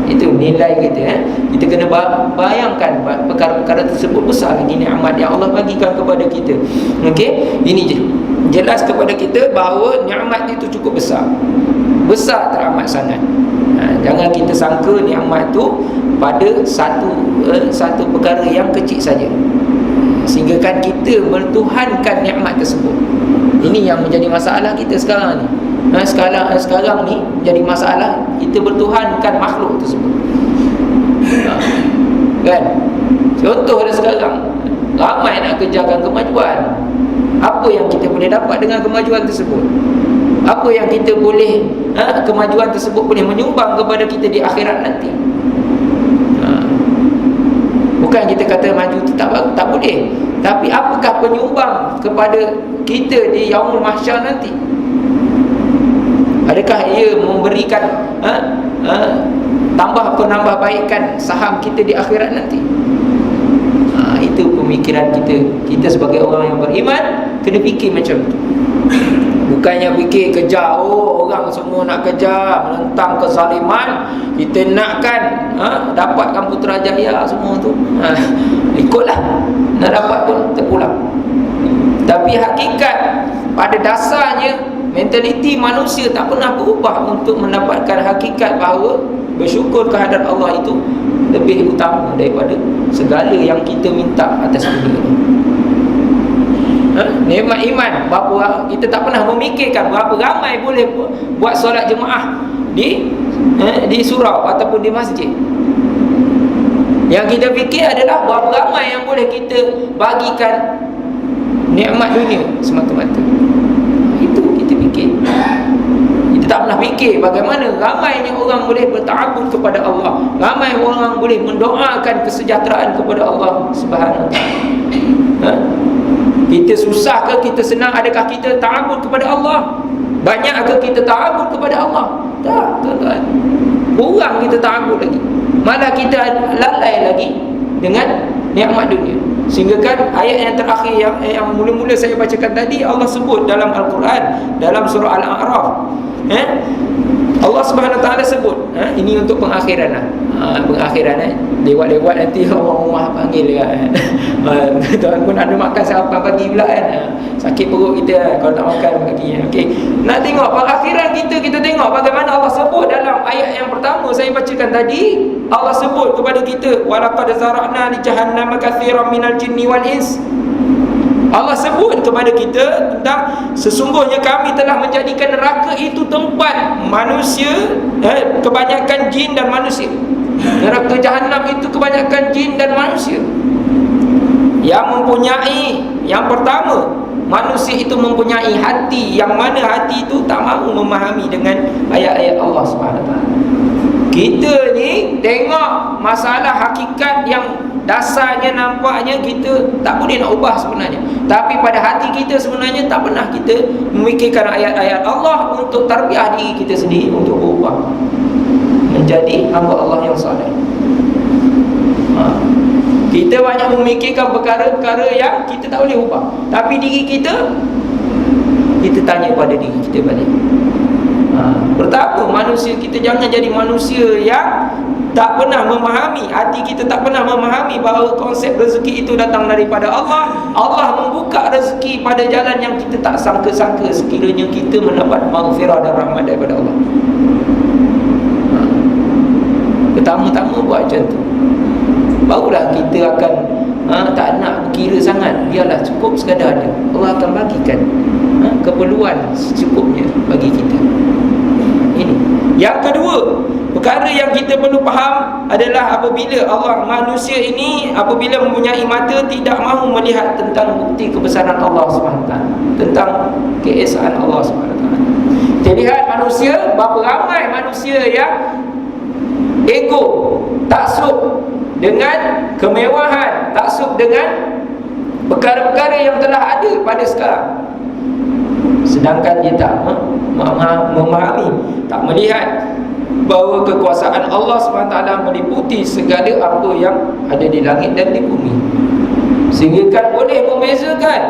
Itu nilai kita. Kita kena bayangkan perkara-perkara tersebut besar lagi nikmat yang Allah bagikan kepada kita. Okey, ini je jelas kepada kita bahawa nikmat itu cukup besar, besar teramat sangat. Jangan kita sangka nikmat tu pada satu perkara yang kecil saja, sehingga kan kita bertuhankan nikmat tersebut. Ini yang menjadi masalah kita sekarang ni. Sekarang ni jadi masalah kita bertuhankan makhluk tersebut. Kan? Contoh dah sekarang ramai nak kejarkan kemajuan. Apa yang kita boleh dapat dengan kemajuan tersebut? Apa yang kita boleh, kemajuan tersebut boleh menyumbang kepada kita di akhirat nanti? Bukan kita kata maju tu tak boleh, tapi apakah penyumbang kepada kita di yaumul mahsyar nanti? Adakah ia memberikan penambah baikkan saham kita di akhirat nanti? Itu pemikiran kita sebagai orang yang beriman kena fikir macam tu. Bukannya fikir kejar, orang semua nak kejar, menentang kezaliman, kita nakkan dapatkan Putrajaya semua tu. Ikutlah, nak dapat pun terpulang. Tapi hakikat pada dasarnya mentaliti manusia tak pernah berubah untuk mendapatkan hakikat bahawa bersyukur kehadrat Allah itu lebih utama daripada segala yang kita minta atas dunia ini. Nikmat iman, berapa kita tak pernah memikirkan berapa ramai boleh buat solat jemaah di surau ataupun di masjid. Yang kita fikir adalah berapa ramai yang boleh kita bagikan nikmat dunia semata-mata. Itu kita fikir. Kita tak pernah fikir bagaimana ramainya orang boleh berta'abbud kepada Allah, ramai orang boleh mendoakan kesejahteraan kepada Allah Subhanahu wa taala. Kita susah ke kita senang? Adakah kita ta'abbud kepada Allah? Banyak ke kita ta'abbud kepada Allah? Tak, tuan-tuan. Kurang kita ta'abbud lagi. Malah kita lalai lagi dengan nikmat dunia. Sehingga kan ayat yang terakhir yang mula-mula saya bacakan tadi, Allah sebut dalam Al-Quran, dalam surah Al-A'raf, Allah Subhanahu Wa Taala sebut, ini untuk pengakhiran lah. Pengakhiran lewat-lewat nanti orang rumah panggil kan. Tuan pun ada makan sarapan pagi pula kan. Sakit perut kita kalau tak makan pagi. Okey. Nak tengok pengakhiran kita tengok bagaimana Allah sebut dalam ayat yang pertama saya bacakan tadi. Allah sebut kepada kita, walaqad zara'na li jahannama katsiran minal jinni wal ins. Allah sebut kepada kita tentang sesungguhnya kami telah menjadikan neraka itu tempat manusia, kebanyakan jin dan manusia. Neraka Jahannam itu kebanyakan jin dan manusia yang mempunyai, yang pertama, manusia itu mempunyai hati, yang mana hati itu tak mahu memahami dengan ayat-ayat Allah SWT. Kita ni tengok masalah hakikat yang dasarnya nampaknya kita tak boleh nak ubah sebenarnya, tapi pada hati kita sebenarnya tak pernah kita memikirkan ayat-ayat Allah untuk tarbiyah diri kita sendiri untuk berubah menjadi hamba Allah yang saleh. Kita banyak memikirkan perkara-perkara yang kita tak boleh ubah, tapi diri kita tanya pada diri kita balik. Pertama, manusia kita jangan jadi manusia yang tak pernah memahami, hati kita tak pernah memahami bahawa konsep rezeki itu datang daripada Allah. Allah membuka rezeki pada jalan yang kita tak sangka-sangka sekiranya kita mendapat maghfirah dan rahmat daripada Allah. Pertama-tama buat macam tu, barulah kita akan tak nak kira sangat, biarlah cukup sekadar ada. Allah akan bagikan keperluan secukupnya bagi kita. Ini yang kedua, perkara yang kita perlu faham adalah apabila Allah, manusia ini apabila mempunyai mata tidak mahu melihat tentang bukti kebesaran Allah SWT, tentang keesaan Allah SWT. Kita lihat manusia, berapa ramai manusia yang ego, taksub dengan kemewahan, taksub dengan perkara-perkara yang telah ada pada sekarang, sedangkan dia tak memahami, tak melihat bahawa kekuasaan Allah SWT meliputi segala apa yang ada di langit dan di bumi. Sehingga kan boleh membezakan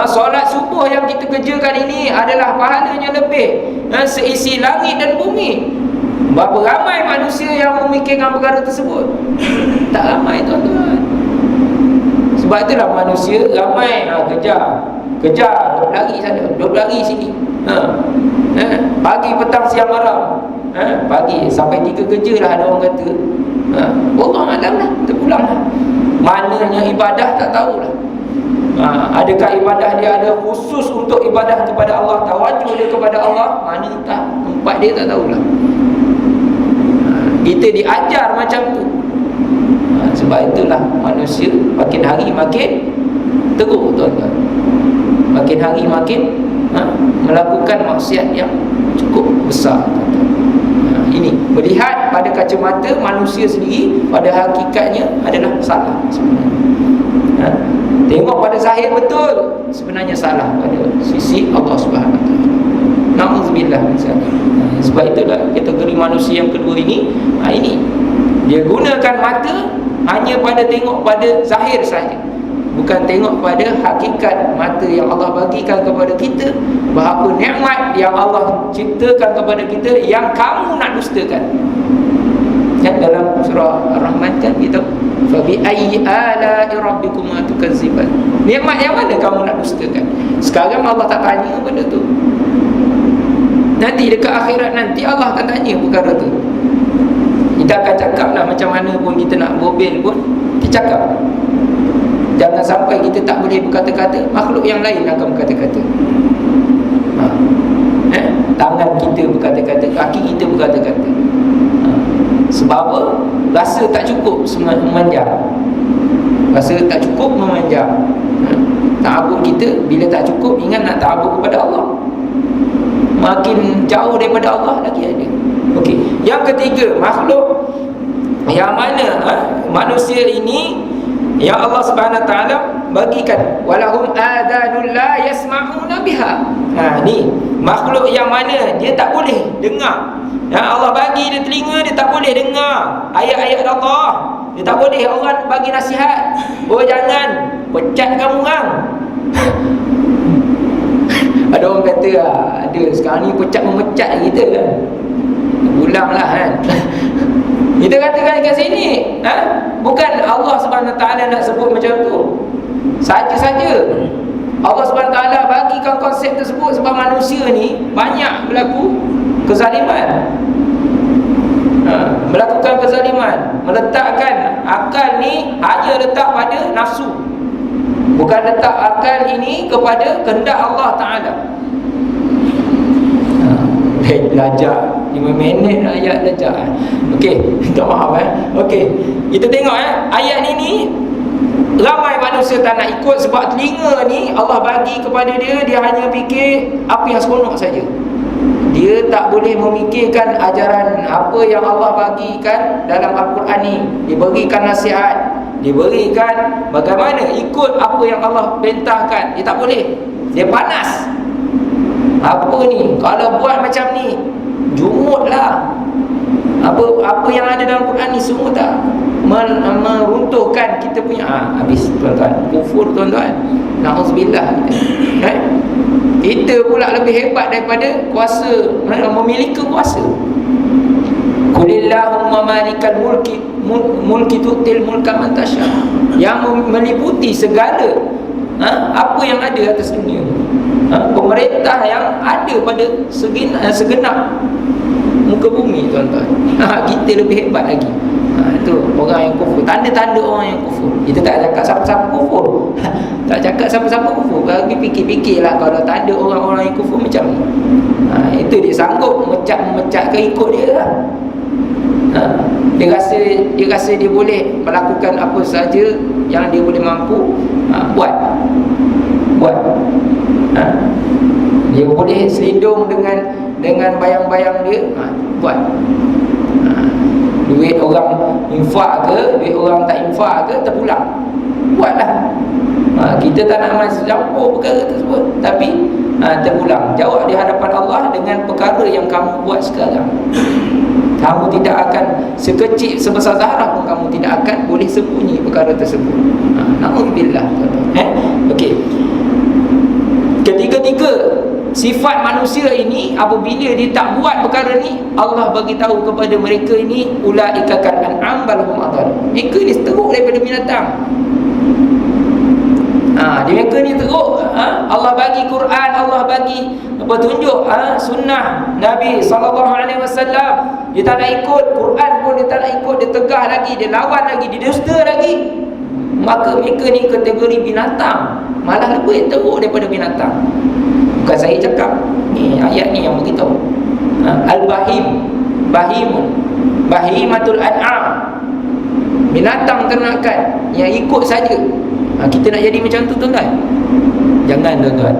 solat subuh yang kita kerjakan ini adalah pahalanya lebih seisi langit dan bumi. Berapa ramai manusia yang memikirkan perkara tersebut? Tak ramai, tuan-tuan. Sebab itulah manusia ramai kejar, berlari sana, berlari sini. Pagi, petang, siang, malam. Pagi sampai 3 kerja lah ada orang kata. Allah alam lah, terpulang lah. Mananya ibadah tak tahulah. Adakah ibadah dia ada khusus untuk ibadah kepada Allah, tawajuh dia kepada Allah? Mana tak, tempat dia tak tahulah. Kita diajar macam tu. Sebab itulah manusia makin hari makin teruk, tuan-tuan. Makin hari makin melakukan maksiat yang cukup besar, tuan-tuan. Ini melihat pada kacamata manusia sendiri, pada hakikatnya adalah salah sebenarnya. Tengok pada zahir betul, sebenarnya salah pada sisi Allah Subhanahu Wa Taala. Na'udzubillah min zalik. Sebab itulah kategori manusia yang kedua ini, ini dia gunakan mata hanya pada tengok pada zahir saja, bukan tengok pada hakikat mata yang Allah bagikan kepada kita, bahawa nikmat yang Allah ciptakan kepada kita yang kamu nak dustakan. Yang dalam surah Ar-Rahman kan kita, fa bi ayyi ala'i rabbikuma tukadziban. Nikmat yang mana kamu nak dustakan? Sekarang Allah tak tanya benda tu. Nanti dekat akhirat nanti Allah akan tanya perkara tu. Kita akan cakap lah, macam mana pun kita nak berbel pun kita cakap. Jangan sampai kita tak boleh berkata-kata, makhluk yang lain akan berkata-kata. Tangan kita berkata-kata, kaki kita berkata-kata. Sebab apa? Rasa tak cukup memanjang. Rasa tak cukup memanjang. Ta'abud kita bila tak cukup, ingat nak ta'abud kepada Allah. Makin jauh daripada Allah lagi ada. Okey. Yang ketiga, makhluk yang mana manusia ini yang Allah Subhanahu Taala bagikan, walahum adanul la yasma'una biha. Ni makhluk yang mana dia tak boleh dengar. Allah bagi dia telinga, dia tak boleh dengar ayat-ayat Allah. Dia tak boleh orang bagi nasihat, oh jangan pecat kamu orang. Ada orang kata ada sekarang ni pecat memecat kita kan. Ulanglah kan. Kita katakan kat sini, bukan Allah Subhanahu Taala nak sebut macam tu. Saja-saja Allah Subhanahu Taala bagikan konsep tersebut sebab manusia ni banyak berlaku kezaliman. Melakukan kezaliman, meletakkan akal ni hanya letak pada nafsu, bukan letak akal ini kepada kehendak Allah Ta'ala. Belajar 5 minit ayat belajar. Okey, minta maaf Okey, kita tengok ayat ini ramai manusia tak nak ikut sebab telinga ni Allah bagi kepada dia, dia hanya fikir apa yang seronok saja. Dia tak boleh memikirkan ajaran apa yang Allah bagikan dalam Al-Quran ni. Diberikan nasihat, diberikan bagaimana ikut apa yang Allah perintahkan. Dia tak boleh. Dia panas. Apa ni? Kalau buat macam ni, jumutlah. Apa yang ada dalam Quran ni semua tak meruntuhkan kita punya habis tuan-tuan. Kufur tuan-tuan. Na'udzubillah. Kita pula lebih hebat daripada kuasa, memiliki kuasa. Qulillahumma malikal mulki tu'til mulka man tasha. Yang meliputi segala apa yang ada atas dunia. Pemerintah yang ada pada segenap muka bumi tuan-tuan. Kita lebih hebat lagi. Itu orang yang kufur. Tanda-tanda orang yang kufur. Kita tak cakap siapa-siapa kufur. Tak cakap siapa-siapa kufur. Tapi fikir-fikirlah kalau tanda orang-orang yang kufur macam ni. Itu dia sanggup memecat ke ikut dia lah. Dia rasa dia boleh melakukan apa saja yang dia boleh mampu. Buat. Dia boleh selindung dengan bayang-bayang dia. Buat. Duit orang infak ke, duit orang tak infak ke, terpulang. Buatlah. Kita tak nak masuk campur perkara tersebut, tapi terpulang. Jawab di hadapan Allah dengan perkara yang kamu buat sekarang. Kamu tidak akan sekecil sebesar zarah pun kamu tidak akan boleh sembunyi perkara tersebut. Na'udzubillah. Okey. Ketiga-tiga sifat manusia ini apabila dia tak buat perkara ni, Allah bagi tahu kepada mereka ini ulaika kal an'am bal hum adall. Mereka ni teruk daripada binatang. Mereka ni teruk. Allah bagi Quran, Allah bagi petunjuk, sunnah Nabi SAW. Dia tak nak ikut Quran pun, dia tak nak ikut, dia tegah lagi, dia lawan lagi, dia dusta lagi. Maka mereka ni kategori binatang, malah lebih teruk daripada binatang. Bukan saya cakap, ni ayat ni yang beritahu. Bahimatul an'am, binatang ternakan yang ikut saja. Kita nak jadi macam tu tuan-tuan? Jangan tuan-tuan.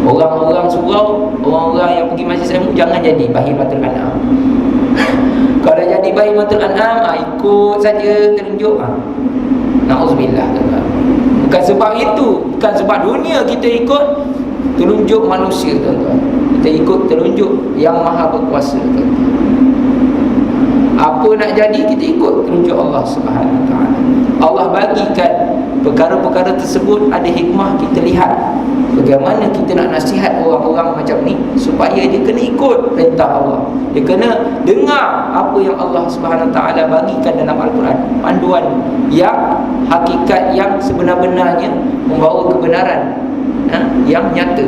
Orang-orang surau, orang-orang yang pergi majlis ilmu, jangan jadi bahimatul an'am. Kalau jadi bahimatul an'am, ikut saja telunjuk. Na'udzubillah tuan-tuan. Bukan sebab itu, bukan sebab dunia kita ikut telunjuk manusia tuan-tuan. Kita ikut telunjuk yang maha berkuasa tuan-tuan. Apa nak jadi, kita ikut telunjuk Allah Subhanahu Wa Taala. Allah bagikan perkara-perkara tersebut ada hikmah. Kita lihat bagaimana kita nak nasihat orang-orang macam ni supaya dia kena ikut perintah Allah. Dia kena dengar apa yang Allah Subhanahu Wa Taala bagikan dalam Al-Quran, panduan yang hakikat yang sebenar-benarnya membawa kebenaran yang nyata.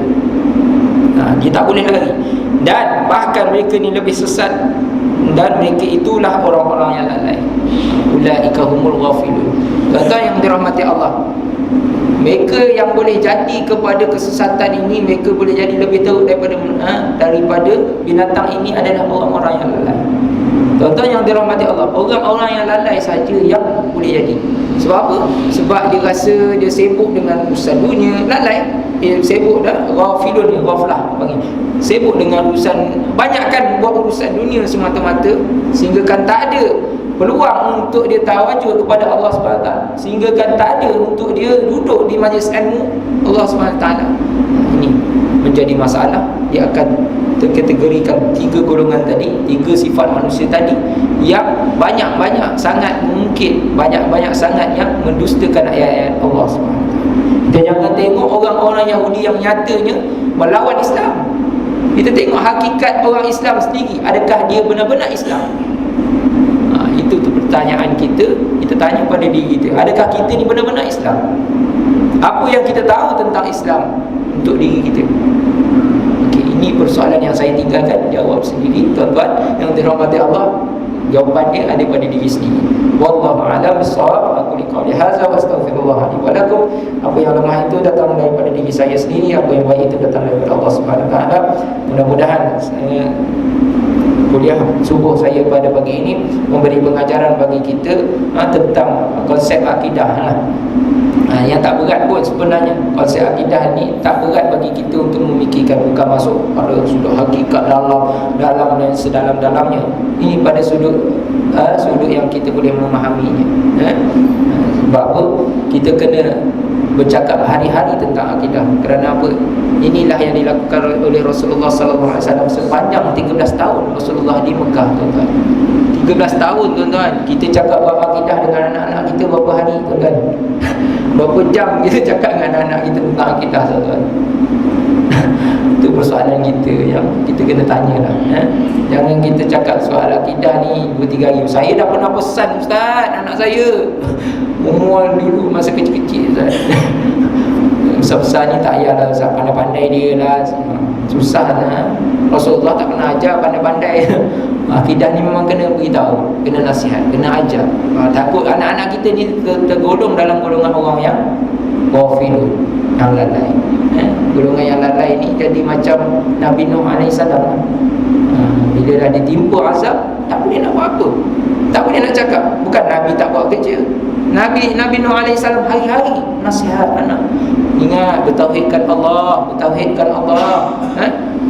Dia tak boleh lari. Dan bahkan mereka ni lebih sesat, dan mereka itulah orang-orang yang lalai. Ulaika humul ghafilun. Tuan-tuan yang dirahmati Allah, mereka yang boleh jadi kepada kesesatan ini, mereka boleh jadi lebih teruk daripada binatang ini adalah orang-orang yang lalai. Tuan-tuan yang dirahmati Allah, orang-orang yang lalai saja yang boleh jadi. Sebab apa? Sebab dia rasa dia sibuk dengan urusan dunia. Lalai, dia sibuk dah. Ghafilun, ghaflah panggil. Sibuk dengan urusan, banyakkan buat urusan dunia semata-mata, sehingga kan tak ada peluang untuk dia tawajud kepada Allah SWT, sehingga kan tak ada untuk dia duduk di majlis ilmu Allah SWT. Ini menjadi masalah. Dia akan terkategorikan tiga golongan tadi, tiga sifat manusia tadi, yang banyak-banyak sangat mungkin, banyak-banyak sangat yang mendustakan ayat-ayat Allah SWT. Kita jangan tengok orang-orang Yahudi yang nyatanya melawan Islam. Kita tengok hakikat orang Islam sendiri. Adakah dia benar-benar Islam? Itu tu pertanyaan kita. Kita tanya pada diri kita, adakah kita ni benar-benar Islam? Apa yang kita tahu tentang Islam untuk diri kita? Okey, ini persoalan yang saya tinggalkan. Jawab sendiri tuan-tuan yang dirahmati Allah. Jawapannya ada pada diri sendiri. Wallahu a'lam bissawab. Aku liqauli hadza wa astaghfirullah li wa lakum. Apa yang lemah itu datang daripada diri saya sendiri, apa yang baik itu datang daripada Allah Subhanahu wa taala. Mudah-mudahan kuliah subuh saya pada pagi ini memberi pengajaran bagi kita tentang konsep akidah. Yang tak berat pun sebenarnya. Konsep akidah ni tak berat bagi kita untuk memikirkan, bukan masuk pada sudut hakikat dalam dan sedalam-dalamnya. Ini pada sudut yang kita boleh memahaminya. Sebab apa? Kita kena bercakap hari-hari tentang akidah. Kerana apa? Inilah yang dilakukan oleh Rasulullah sallallahu alaihi wasallam sepanjang 13 tahun Rasulullah di Mekah, tuan-tuan. 13 tahun, tuan-tuan. Kita cakap bab akidah dengan anak-anak kita berapa hari, tuan-tuan? Berapa jam kita cakap dengan anak-anak kita tentang akidah, tuan-tuan? Itu persoalan kita yang kita kena tanyalah. Jangan kita cakap soal akidah ni 2-3 hari. Saya dah pernah pesan, Ustaz, anak saya umur dulu masa kecil-kecil, Ustaz. Besar-besar ni tak payahlah, Ustaz, pandai-pandai dia lah. Susah lah. Rasulullah tak pernah ajar pandai-pandai. Akidah ni memang kena beritahu, kena nasihat, kena ajar. Takut anak-anak kita ni tergolong dalam golongan orang yang ghafilun, yang lalai. Golongan yang lalai ni jadi macam Nabi Nuh AS. Bila dah ditimpa azab, tak boleh nak buat apa, tak boleh nak cakap. Bukan Nabi tak buat kerja. Nabi Nuh AS hari-hari nasihat anak. Ingat, bertauhidkan Allah, bertauhidkan Allah,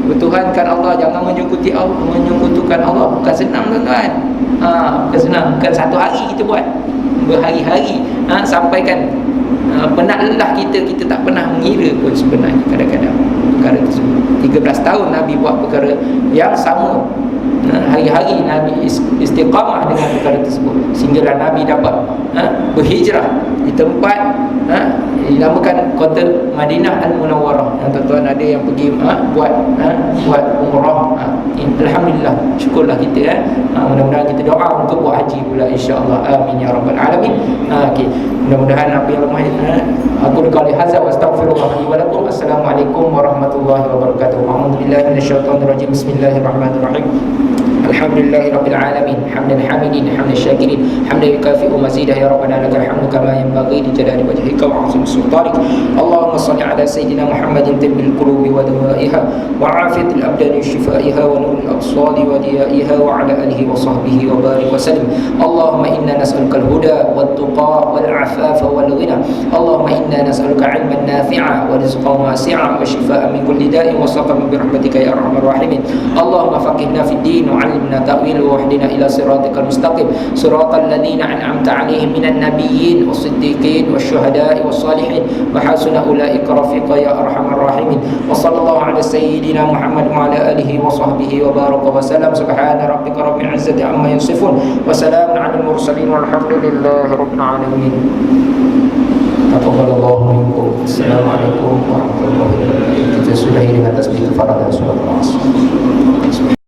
bertuhankan Allah, jangan menyekutukan Allah. Bukan senang, tuan-tuan. Bukan senang, bukan satu hari kita buat, berhari-hari. Sampaikan penat lelah kita tak pernah mengira pun sebenarnya kadang-kadang perkara tersebut. 13 tahun Nabi buat perkara yang sama. Hari-hari Nabi istiqamah dengan perkara tersebut, sehinggalah Nabi dapat berhijrah di tempat dinamakan kota Madinah Al-Munawwarah. Tuan-tuan ada yang pergi buat umrah, alhamdulillah, syukurlah kita. Mudah-mudahan kita doa untuk buat haji pula, insya-Allah. Amin ya rabbal alamin. Okey, mudah-mudahan apa yang lemah aku qali hadza wa astaghfirullah li wa lakum. Assalamualaikum warahmatullahi wabarakatuh. A'udzubillahi minasyaitonir rajim. Bismillahirrahmanirrahim. Alhamdulillahi rabbil alamin, hamdan hamidin, hamdan syakirin, hamdan yukafi'u mazidah. Ya rabbana lakal hamdu kama yanbaghi li jalali wajhika wa 'azimi sultanik. Allahumma shalli ala sayyidina Muhammadin tibbil qulubi wa dawaiha wa 'afiyatil abdani shifaiha wa nuril absari wa diyaiha wa 'ala alihi wa sahbihi wa barik wa sallim. Allahumma inna nas'aluka al-huda wat tuqa wal 'afafa wal ghina. Allahumma inna nas'aluka 'ilman nafi'a wa rizqan wasi'a wa shifaa'an min kulli da'in wa saqaman bi rahmatika ya arhamar rahimin. Allahumma faqihna fid din wa 'allimna ta'wil wa hdina ila siratikal mustaqim, siratal ladzina an'amta 'alaihim minan nabiyyin was-siddiqin wasyuhada'i was-salihin wa hasuna ulaika rafiqa ya arhamar rahimin. Wa sallallahu ala sayyidina Muhammad wa ala alihi wa sahbihi wa baraka wa salam. Subhana rabbika rabbil 'izzati amma yasifun wa salamun 'alal mursalin walhamdulillahi rabbil alamin. Taqabbalallahu minkum. Assalamualaikum warahmatullahi wabarakatuh. Kita sudahi dengan tasbih kafarah dan surah Al-Asr.